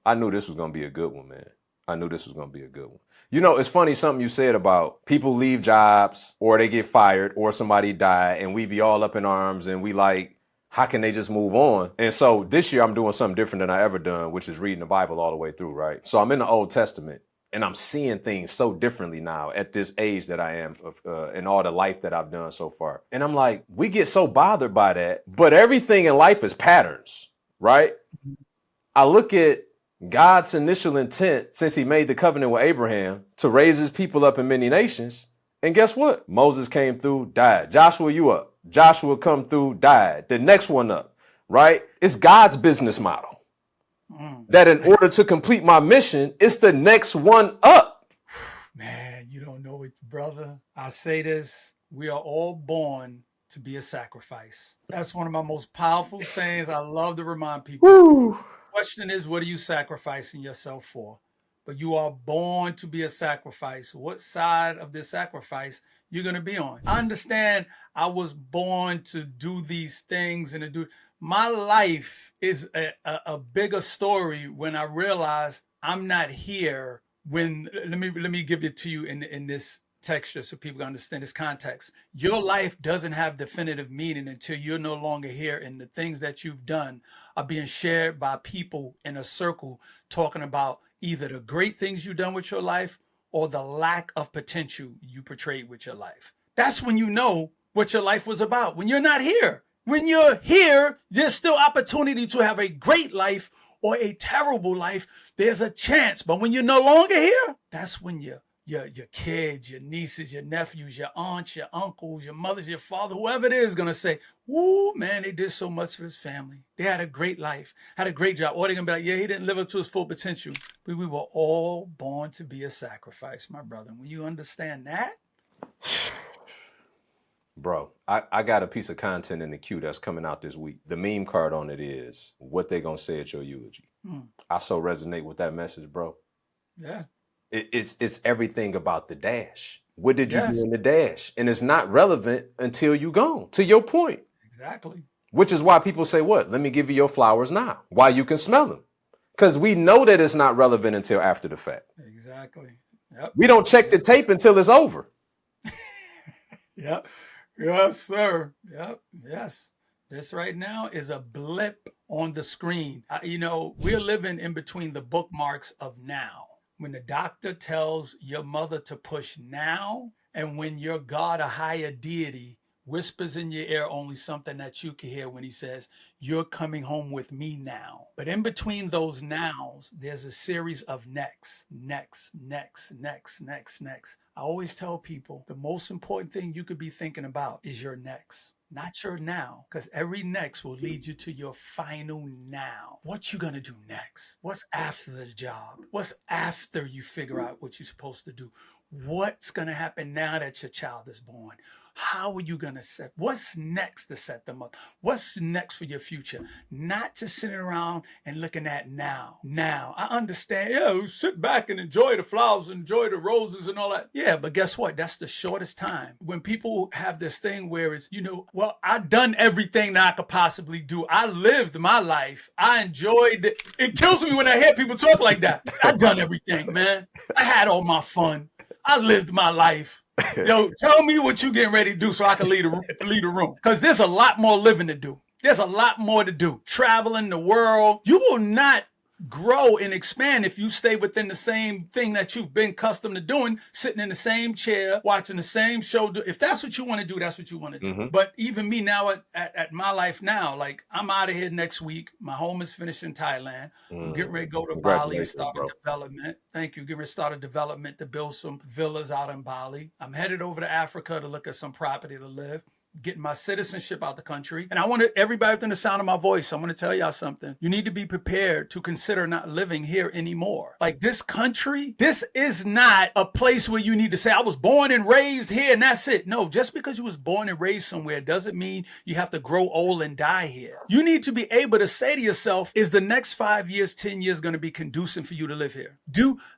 I knew this was gonna be a good one, man. I knew this was going to be a good one. You know, it's funny something you said about people leave jobs or they get fired or somebody die and we be all up in arms and we like, how can they just move on? And so this year I'm doing something different than I ever done, which is reading the Bible all the way through, right? So I'm in the Old Testament and I'm seeing things so differently now at this age that I am and all the life that I've done so far. And I'm like, we get so bothered by that, but everything in life is patterns, right? I look at God's initial intent since he made the covenant with Abraham to raise his people up in many nations. And guess what? Moses came through, died. Joshua, you up. Joshua come through, died. The next one up, right? It's God's business model. That in order to complete my mission, it's the next one up. Man, you don't know it, brother. I say this, we are all born to be a sacrifice. That's one of my most powerful sayings. I love to remind people. Woo. Question is, what are you sacrificing yourself for? But you are born to be a sacrifice. What side of this sacrifice you're going to be on? I understand I was born to do these things and to do. My life is a bigger story when I realize I'm not here when, let me give it to you in this texture so people can understand this context. Your life doesn't have definitive meaning until you're no longer here, and the things that you've done are being shared by people in a circle talking about either the great things you've done with your life or the lack of potential you portrayed with your life. That's when you know what your life was about when you're not here. When you're here, there's still opportunity to have a great life or a terrible life. There's a chance. But when you're no longer here, that's when your kids, your nieces, your nephews, your aunts, your uncles, your mothers, your father, whoever it is, going to say, "Woo, man, they did so much for his family. They had a great life, had a great job." Or they're going to be like, "Yeah, he didn't live up to his full potential." But we were all born to be a sacrifice, my brother. When you understand that. Bro, I got a piece of content in the queue that's coming out this week. The meme card on it is what they gonna say at your eulogy. I so resonate with that message, bro. Yeah. It's everything about the dash. What did you do in the dash? And it's not relevant until you gone, to your point. Exactly. Which is why people say, what? Let me give you your flowers now, while you can smell them. Because we know that it's not relevant until after the fact. Exactly. Yep. We don't check the tape until it's over. Yep. Yes, sir. Yep. Yes. This right now is a blip on the screen. We're living in between the bookmarks of now. When the doctor tells your mother to push now, and when your God, a higher deity, whispers in your ear only something that you can hear when he says, "You're coming home with me now." But in between those nows, there's a series of next. I always tell people the most important thing you could be thinking about is your next, not your now, because every next will lead you to your final now. What you gonna do next? What's after the job? What's after you figure out what you're supposed to do? What's gonna happen now that your child is born? How are you gonna set? What's next to set them up? What's next for your future? Not just sitting around and looking at now. Now, I understand, sit back and enjoy the flowers, enjoy the roses and all that. Yeah, but guess what? That's the shortest time. When people have this thing where it's, well, I've done everything that I could possibly do. I lived my life. I enjoyed it. It kills me when I hear people talk like that. I've done everything, man. I had all my fun. I lived my life. Yo, tell me what you getting ready to do so I can leave the room. Because there's a lot more living to do. There's a lot more to do. Traveling the world. You will not grow and expand if you stay within the same thing that you've been accustomed to doing, sitting in the same chair, watching the same show. If that's what you want to do, that's what you want to do. Mm-hmm. But even me now at my life now, like I'm out of here next week. My home is finished in Thailand. I'm getting ready to go to Bali and start a development. Thank you. Getting ready to start a development to build some villas out in Bali. I'm headed over to Africa to look at some property to live. Getting my citizenship out the country. And I want everybody within the sound of my voice, I'm going to tell y'all something. You need to be prepared to consider not living here anymore. Like this country, this is not a place where you need to say, I was born and raised here and that's it. No, just because you was born and raised somewhere doesn't mean you have to grow old and die here. You need to be able to say to yourself, is the next 5 years, 10 years going to be conducive for you to live here?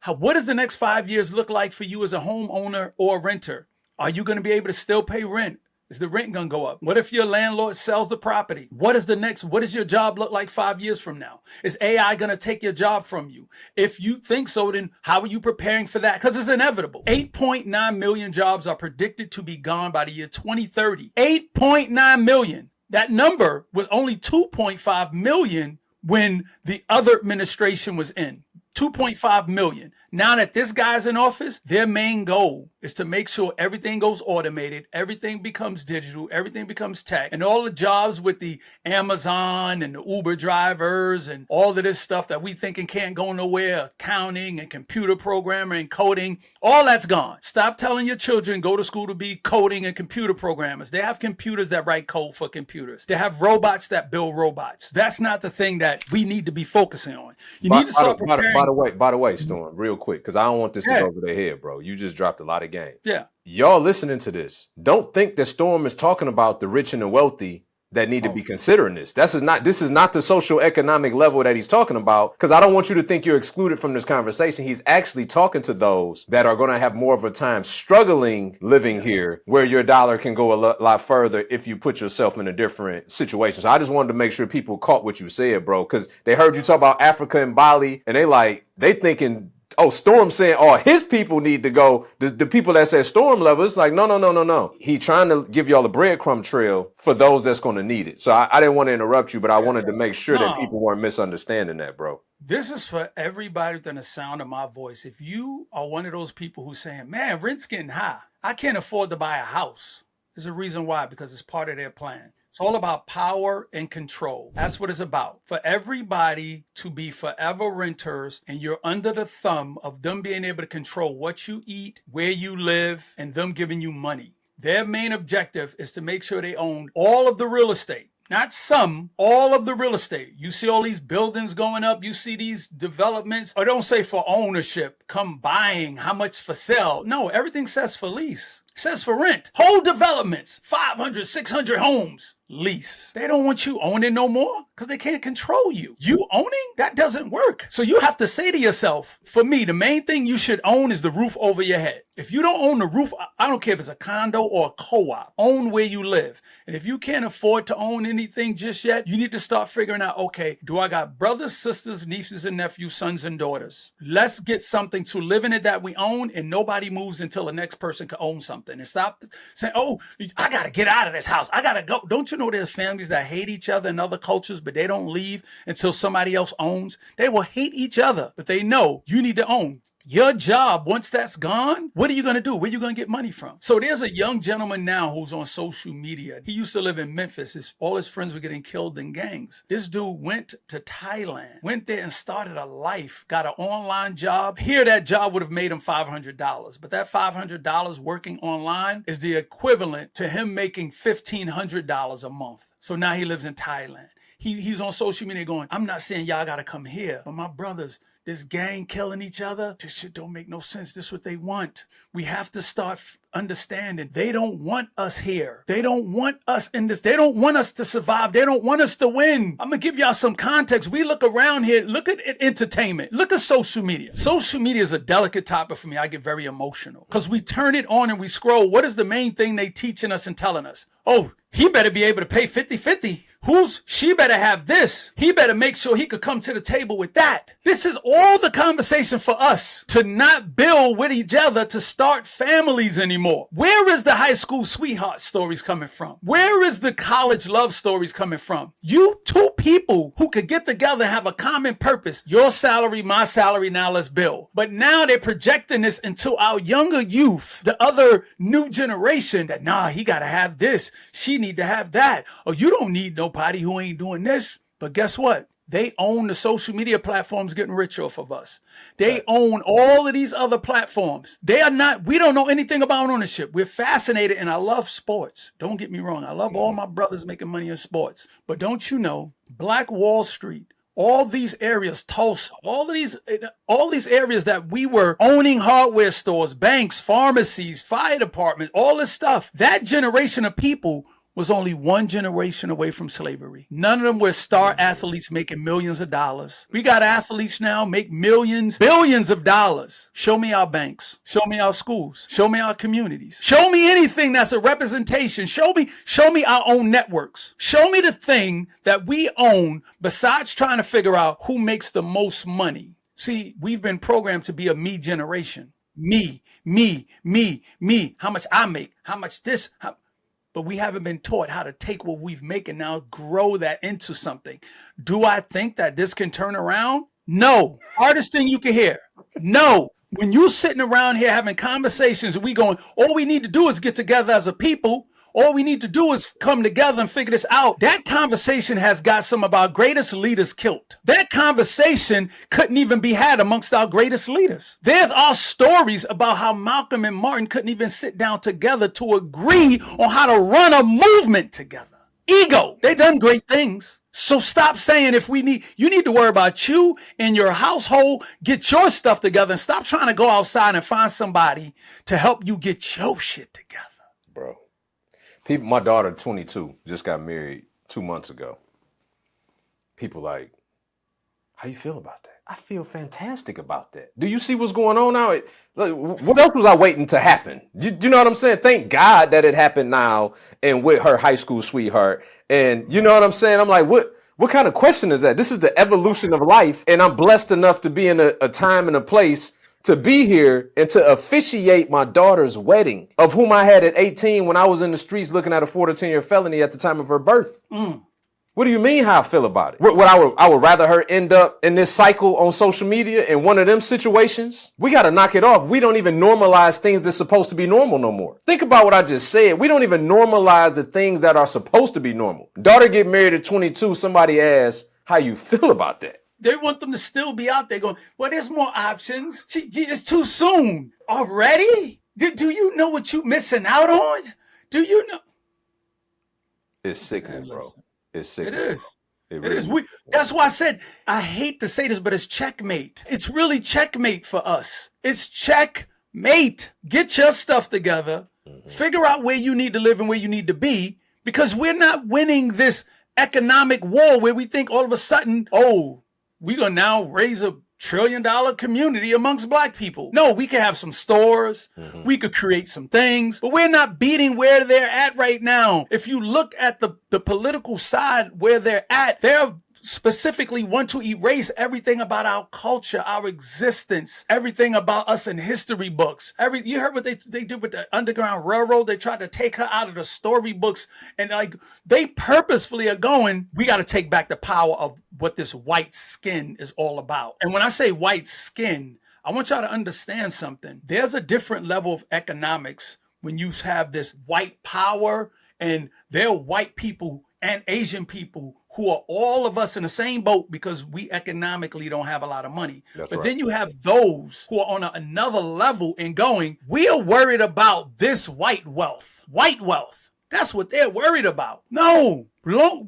What does the next 5 years look like for you as a homeowner or a renter? Are you going to be able to still pay rent? Is the rent going to go up? What if your landlord sells the property? What does your job look like 5 years from now? Is AI going to take your job from you? If you think so, then how are you preparing for that? Because it's inevitable. 8.9 million jobs are predicted to be gone by the year 2030. 8.9 million. That number was only 2.5 million when the other administration was in. 2.5 million. Now that this guy's in office, their main goal is to make sure everything goes automated, everything becomes digital, everything becomes tech, and all the jobs with the Amazon and the Uber drivers and all of this stuff that we thinking can't go nowhere, accounting and computer programming and coding, all that's gone. Stop telling your children go to school to be coding and computer programmers. They have computers that write code for computers. They have robots that build robots. That's not the thing that we need to be focusing on. You need to start preparing. By the way, Storm, real quick, because I don't want this to go over their head, bro. You just dropped a lot of game. Yeah. Y'all listening to this, don't think that Storm is talking about the rich and the wealthy that need to be considering this. This is not the social economic level that he's talking about, because I don't want you to think you're excluded from this conversation. He's actually talking to those that are going to have more of a time struggling living here, where your dollar can go a lot further if you put yourself in a different situation. So I just wanted to make sure people caught what you said, bro, because they heard you talk about Africa and Bali, and they thinking, oh, Storm saying, oh, his people need to go. The people that said Storm level, it's like, no. He trying to give y'all a breadcrumb trail for those that's going to need it. So I didn't want to interrupt you, but I wanted to make sure that people weren't misunderstanding that, bro. This is for everybody within the sound of my voice. If you are one of those people who's saying, man, rent's getting high, I can't afford to buy a house. There's a reason why, because it's part of their plan. It's all about power and control. That's what it's about. For everybody to be forever renters, and you're under the thumb of them being able to control what you eat, where you live, and them giving you money. Their main objective is to make sure they own all of the real estate. Not some, all of the real estate. You see all these buildings going up. You see these developments. Or don't say for ownership, come buying, how much for sale. No, everything says for lease. It says for rent. Whole developments, 500, 600 homes, lease. They don't want you owning no more because they can't control you. You owning, that doesn't work. So you have to say to yourself, for me, the main thing you should own is the roof over your head. If you don't own the roof, I don't care if it's a condo or a co-op, own where you live. And if you can't afford to own anything just yet, you need to start figuring out, okay, do I got brothers, sisters, nieces and nephews, sons and daughters? Let's get something to live in it that we own, and nobody moves until the next person can own something. And stop saying, oh, I got to get out of this house. I got to go. Don't you know there's families that hate each other in other cultures, but they don't leave until somebody else owns? They will hate each other, but they know you need to own. Your job, once that's gone, what are you going to do? Where are you going to get money from? So there's a young gentleman now who's on social media. He used to live in Memphis. All his friends were getting killed in gangs. This dude went to Thailand, went there and started a life, got an online job. Here, that job would have made him $500. But that $500 working online is the equivalent to him making $1,500 a month. So now he lives in Thailand. He's on social media going, I'm not saying y'all got to come here, but my brothers, this gang killing each other, this shit don't make no sense. This is what they want. We have to start understanding they don't want us here. They don't want us in this. They don't want us to survive. They don't want us to win. I'm going to give y'all some context. We look around here. Look at entertainment. Look at social media. Social media is a delicate topic for me. I get very emotional because we turn it on and we scroll. What is the main thing they teaching us and telling us? Oh, he better be able to pay 50-50. She better have this. He better make sure he could come to the table with that. This is all the conversation for us to not build with each other, to start families anymore. Where is the high school sweetheart stories coming from? Where is the college love stories coming from? You two people who could get together and have a common purpose. Your salary, my salary, now let's build. But now they're projecting this into our younger youth, the other new generation, that nah, he got to have this. She need to have that. Or you don't need nobody who ain't doing this. But guess what? They own the social media platforms getting rich off of us. They own all of these other platforms. We don't know anything about ownership. We're fascinated, and I love sports. Don't get me wrong. I love all my brothers making money in sports. But don't you know, Black Wall Street, all these areas, Tulsa, all these areas that we were owning hardware stores, banks, pharmacies, fire departments, all this stuff, that generation of people was only one generation away from slavery. None of them were star athletes making millions of dollars. We got athletes now make millions, billions of dollars. Show me our banks. Show me our schools. Show me our communities. Show me anything that's a representation. Show me our own networks. Show me the thing that we own besides trying to figure out who makes the most money. See, we've been programmed to be a me generation. Me. How much I make, how much this, but we haven't been taught how to take what we've made and now grow that into something. Do I think that this can turn around? No. Hardest thing you can hear. No. When you sitting around here having conversations and we going, all we need to do is get together as a people. All we need to do is come together and figure this out. That conversation has got some of our greatest leaders killed. That conversation couldn't even be had amongst our greatest leaders. There's our stories about how Malcolm and Martin couldn't even sit down together to agree on how to run a movement together. Ego. They done great things. So stop saying you need to worry about you and your household, get your stuff together, and stop trying to go outside and find somebody to help you get your shit together. Bro. My daughter, 22, just got married 2 months ago. People like, how you feel about that? I feel fantastic about that. Do you see what's going on now? What else was I waiting to happen? You know what I'm saying? Thank God that it happened now and with her high school sweetheart. And you know what I'm saying? I'm like, what kind of question is that? This is the evolution of life. And I'm blessed enough to be in a time and a place to be here and to officiate my daughter's wedding, of whom I had at 18 when I was in the streets looking at a 4 to 10 year felony at the time of her birth. What do you mean how I feel about it? What I would rather her end up in this cycle on social media in one of them situations? We got to knock it off. We don't even normalize things that's supposed to be normal no more. Think about what I just said. We don't even normalize the things that are supposed to be normal. Daughter get married at 22. Somebody asks how you feel about that. They want them to still be out there going, well, there's more options. It's too soon. Already? Do you know what you're missing out on? Do you know? It's sickening, bro. It's sickening. It is. It really is. That's why I said, I hate to say this, but it's checkmate. It's really checkmate for us. It's checkmate. Get your stuff together. Figure out where you need to live and where you need to be, because we're not winning this economic war where we think all of a sudden, oh, we're going to now raise a $1 trillion community amongst black people. No, we could have some stores. We could create some things, but we're not beating where they're at right now. If you look at the political side where they're at, they're specifically want to erase everything about our culture, our existence, everything about us in history books. You heard what they did with the Underground Railroad? They tried to take her out of the storybooks, and like they purposefully are going, we got to take back the power of what this white skin is all about. And when I say white skin, I want y'all to understand something. There's a different level of economics when you have this white power, and there are white people and Asian people who are all of us in the same boat because we economically don't have a lot of money. That's but right. then you have those who are on another level and going, we are worried about this white wealth. White wealth. That's what they're worried about. No,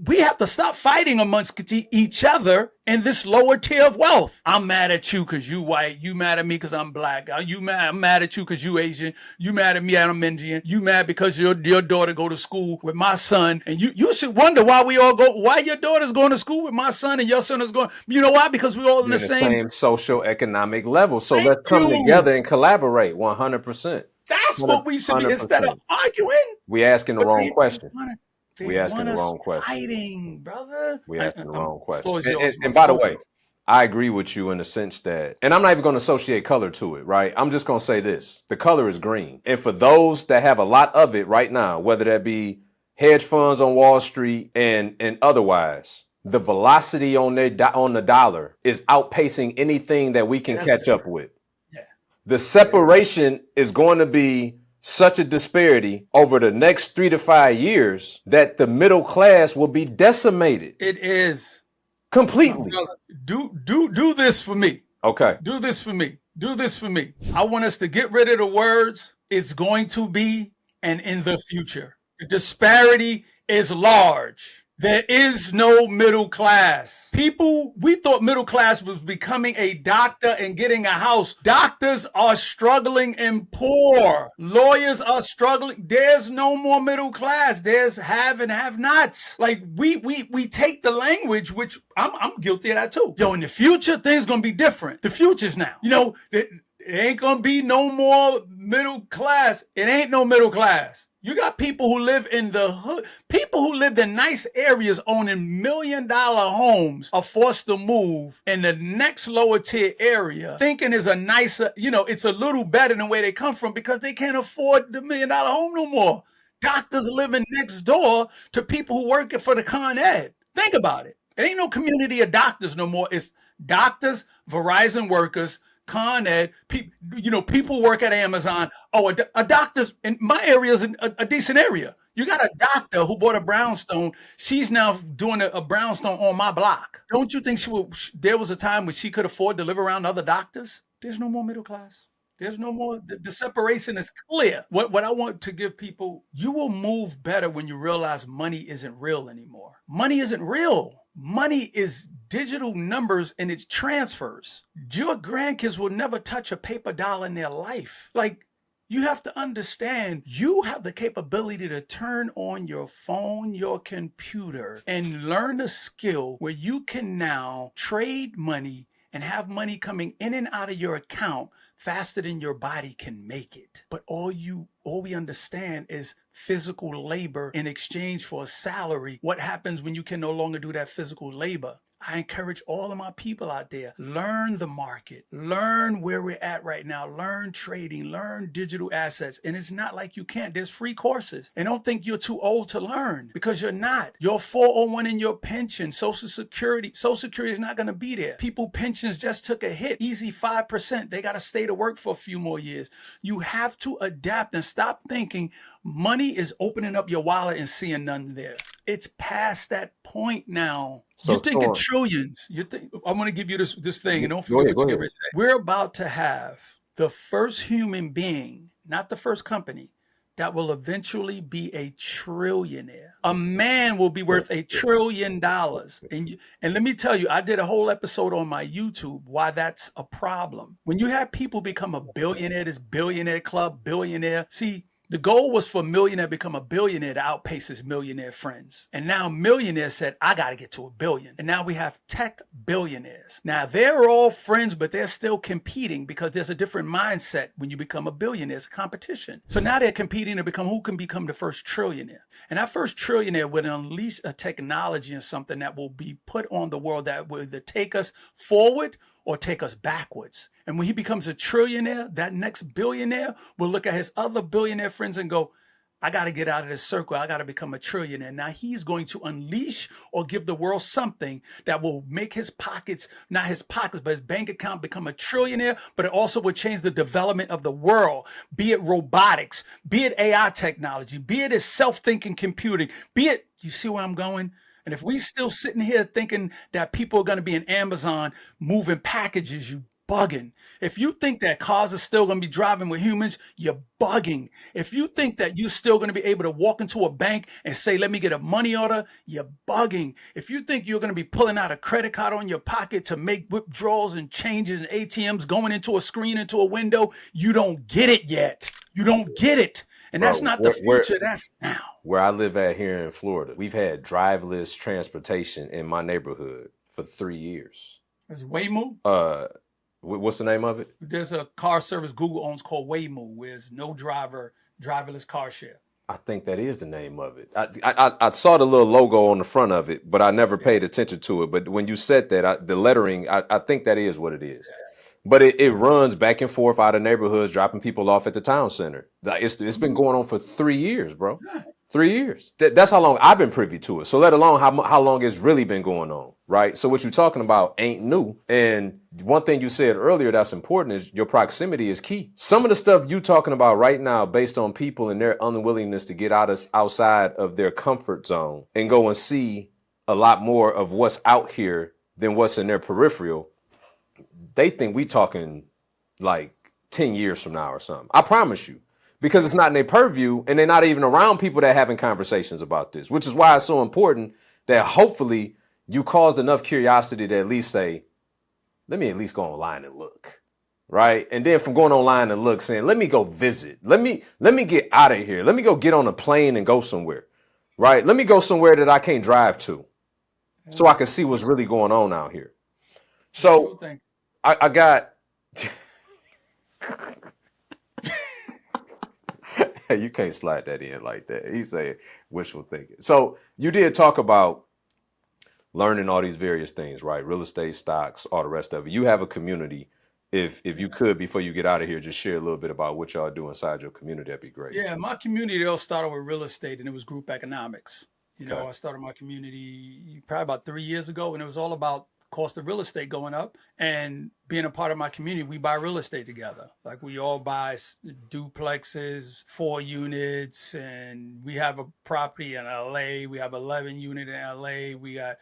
we have to stop fighting amongst each other in this lower tier of wealth. I'm mad at you because you white. You mad at me because I'm black. I'm mad at you because you Asian. You mad at me and I'm Indian. You mad because your daughter go to school with my son. And you should wonder why your daughter's going to school with my son and your son is going. You know why? Because we're all in the same socio-economic level. So let's come together and collaborate 100%. That's what we should be, instead of arguing. We asking the wrong question. We asking the wrong question. Fighting, brother. We asking the wrong question. And by the way, I agree with you in the sense that, and I'm not even going to associate color to it, right? I'm just going to say this. The color is green. And for those that have a lot of it right now, whether that be hedge funds on Wall Street and otherwise, the velocity on the dollar is outpacing anything that we can catch up with. The separation is going to be such a disparity over the next 3 to 5 years that the middle class will be decimated. It is. Completely. Do this for me. Okay. Do this for me. Do this for me. I want us to get rid of the words "it's going to be" and "in the future." The disparity is large. There is no middle class. We thought middle class was becoming a doctor and getting a house. Doctors are struggling and poor. Lawyers are struggling. There's no more middle class. There's have and have nots. Like we take the language, which I'm guilty of that too. Yo, in the future, things gonna be different. The future's now. It ain't gonna be no more middle class. It ain't no middle class. You got people who live in the hood, people who lived in nice areas owning $1 million homes are forced to move in the next lower tier area, thinking is a nicer, it's a little better than where they come from because they can't afford the $1 million home no more. Doctors living next door to people who work for the Con Ed. Think about it. It ain't no community of doctors no more. It's doctors, Verizon workers, Con Ed, people work at Amazon. Oh, a doctor's in my area is a decent area. You got a doctor who bought a brownstone. She's now doing a brownstone on my block. Don't you think there was a time when she could afford to live around other doctors? There's no more middle class. There's no more. The separation is clear. What I want to give people, you will move better when you realize money isn't real anymore. Money isn't real. Money is digital numbers and it's transfers. Your grandkids will never touch a paper dollar in their life. Like, you have to understand, you have the capability to turn on your phone, your computer, and learn a skill where you can now trade money and have money coming in and out of your account faster than your body can make it. But all we understand is physical labor in exchange for a salary. What happens when you can no longer do that physical labor? I encourage all of my people out there, learn the market, learn where we're at right now, learn trading, learn digital assets. And it's not like you can't. There's free courses. And don't think you're too old to learn, because you're not. Your 401 and your pension, Social Security is not going to be there. People pensions just took a hit, easy 5%. They got to stay to work for a few more years. You have to adapt and stop thinking money is opening up your wallet and seeing none there. It's past that point now. So, You're thinking Storm, trillions. I'm going to give you this thing, and don't go forget ahead, what go you're ahead. going to say. We're about to have the first human being, not the first company, that will eventually be a trillionaire. A man will be worth $1 trillion. And let me tell you, I did a whole episode on my YouTube why that's a problem. When you have people become a billionaire, this billionaire club, billionaire, see, the goal was for millionaire to become a billionaire to outpace his millionaire friends. And now millionaire said, I got to get to $1 billion. And now we have tech billionaires. Now they're all friends, but they're still competing because there's a different mindset when you become a billionaire. It's a competition. So now they're competing to become who can become the first trillionaire. And that first trillionaire would unleash a technology and something that will be put on the world that will either take us forward or take us backwards. And when he becomes a trillionaire, that next billionaire will look at his other billionaire friends and go, I got to get out of this circle. I got to become a trillionaire. Now he's going to unleash or give the world something that will make his pockets, not his pockets, but his bank account become a trillionaire, but it also will change the development of the world, be it robotics, be it AI technology, be it self-thinking computing, be it, you see where I'm going? And if we still sitting here thinking that people are going to be in Amazon moving packages, you bugging. If you think that cars are still going to be driving with humans, you're bugging. If you think that you're still going to be able to walk into a bank and say, let me get a money order, you're bugging. If you think you're going to be pulling out a credit card on your pocket to make withdrawals and changes and ATMs going into a screen, into a window, you don't get it yet. You don't get it. And that's not the future, that's now. Where I live at here in Florida, we've had driverless transportation in my neighborhood for 3 years. There's Waymo. What's the name of it? There's a car service Google owns called Waymo, where there's no driverless car share. I think that is the name of it. I saw the little logo on the front of it, but I never paid attention to it. But when you said that, the lettering, I think that is what it is. But it runs back and forth out of neighborhoods, dropping people off at the town center. It's been going on for 3 years, bro. 3 years. That's how long I've been privy to it. So let alone how long it's really been going on, right? So what you're talking about ain't new. And one thing you said earlier that's important is your proximity is key. Some of the stuff you talking about right now, based on people and their unwillingness to get outside of their comfort zone and go and see a lot more of what's out here than what's in their peripheral, they think we talking like 10 years from now or something. I promise you, because it's not in their purview and they're not even around people that are having conversations about this, which is why it's so important that hopefully you caused enough curiosity to at least say, let me at least go online and look, right? And then from going online and look, saying, let me go visit. Let me get out of here. Let me go get on a plane and go somewhere, right? Let me go somewhere that I can't drive to so I can see what's really going on out here. So I got, you can't slide that in like that. He said wishful thinking. So you did talk about learning all these various things, right? Real estate, stocks, all the rest of it. You have a community. If you could, before you get out of here, just share a little bit about what y'all do inside your community, that'd be great. Yeah, my community all started with real estate, and it was group economics. You know, I started my community probably about 3 years ago, and it was all about cost of real estate going up, and being a part of my community, we buy real estate together. Like we all buy duplexes, 4 units, and we have a property in LA. We have 11 unit in LA. We got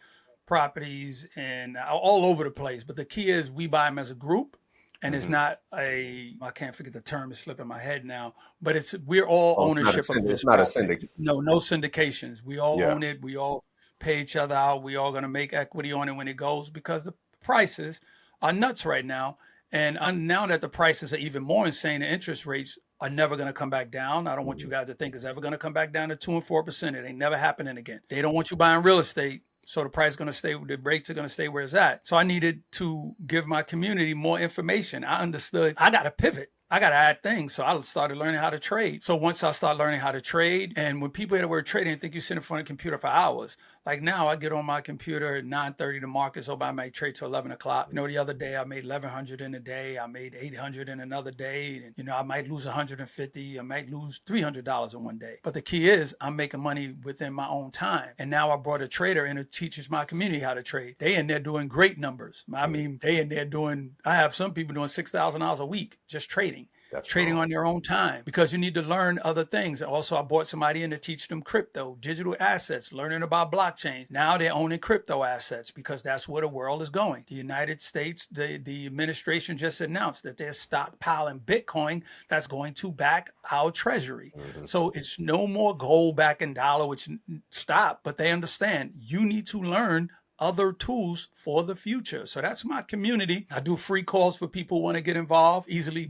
properties in all over the place. But the key is we buy them as a group. And it's not I can't forget the term, it's slipping my head now, but we're all ownership of this. It's not a syndicate. No syndications. We all own it. We all pay each other out. We all going to make equity on it when it goes, because the prices are nuts right now. And now that the prices are even more insane, the interest rates are never going to come back down. I don't want you guys to think it's ever going to come back down to 2 and 4%. It ain't never happening again. They don't want you buying real estate. So the price is going to stay, the rates are going to stay where it's at. So I needed to give my community more information. I understood I got to pivot. I got to add things. So I started learning how to trade. So once I started learning how to trade, and when people hear the word trading, they think you sit in front of a computer for hours. Like now I get on my computer at 9:30, the market's open, I might trade till 11 o'clock. You know, the other day I made 1,100 in a day. I made 800 in another day. And, you know, I might lose 150. I might lose $300 in one day. But the key is I'm making money within my own time. And now I brought a trader in who teaches my community how to trade. They in there doing great numbers. I mean, they in there doing, I have some people doing $6,000 a week just trading. That's Trading strong. on their own time, because you need to learn other things. Also, I brought somebody in to teach them crypto, digital assets, learning about blockchain. Now they're owning crypto assets because that's where the world is going. The United States, the administration just announced that they're stockpiling Bitcoin that's going to back our treasury. So it's no more gold backing dollar, which stop, but they understand you need to learn other tools for the future. So that's my community. I do free calls for people who want to get involved. Easily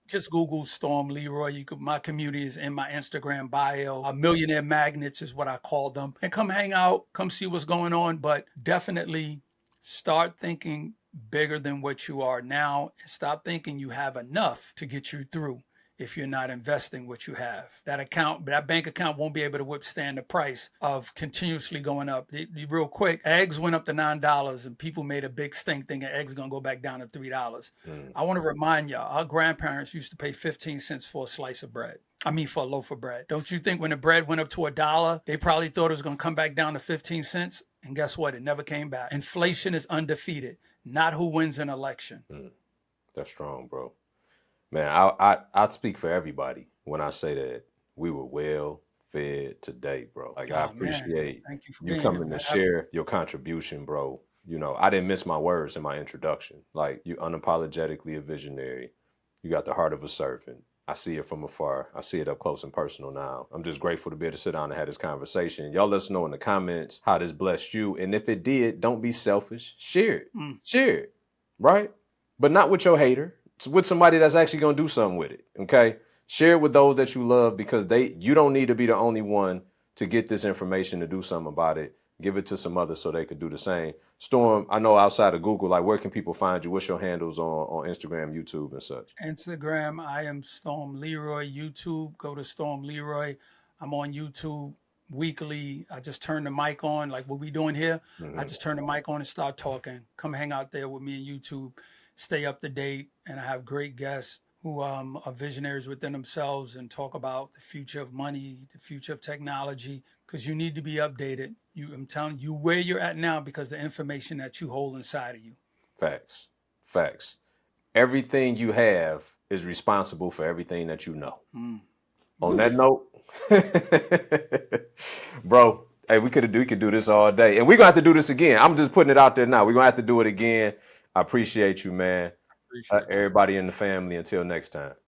just Google Storm Leroy. My community is in my Instagram bio. Millionaire Magnets is what I call them. And come hang out, come see what's going on. But definitely start thinking bigger than what you are now, and stop thinking you have enough to get you through. If you're not investing what you have, that bank account won't be able to withstand the price of continuously going up. Real quick, eggs went up to $9 and people made a big stink thinking eggs are going to go back down to $3. I want to remind y'all, our grandparents used to pay 15 cents for a slice of bread. For a loaf of bread. Don't you think when the bread went up to $1, they probably thought it was going to come back down to 15 cents? And guess what? It never came back. Inflation is undefeated, not who wins an election. That's strong, bro. Man, I'd speak for everybody when I say that we were well fed today, bro. Like, I appreciate you coming to share your contribution, bro. You know, I didn't miss my words in my introduction. Like, you unapologetically a visionary. You got the heart of a servant. I see it from afar. I see it up close and personal now. I'm just grateful to be able to sit down and have this conversation. Y'all let us know in the comments how this blessed you. And if it did, don't be selfish. Share it. Share it, right? But not with your hater. With somebody that's actually going to do something with it, okay? Share it with those that you love, because you don't need to be the only one to get this information to do something about it. Give it to some others so they could do the same. Storm, I know outside of Google, like, where can people find you? What's your handles on Instagram, YouTube, and such? Instagram, I am Storm Leroy. YouTube, go to Storm Leroy. I'm on YouTube weekly. I just turn the mic on, like what we doing here. I just turn the mic on and start talking. Come hang out there with me on YouTube. Stay up to date, and I have great guests who are visionaries within themselves and talk about the future of money, the future of technology, because you need to be updated. I'm telling you where you're at now because the information that you hold inside of you. Facts. Facts. Everything you have is responsible for everything that you know. On that note, bro, hey, we could do this all day, and we're gonna have to do this again. I'm just putting it out there now. We're gonna have to do it again. I appreciate you, man. Everybody in the family. Until next time.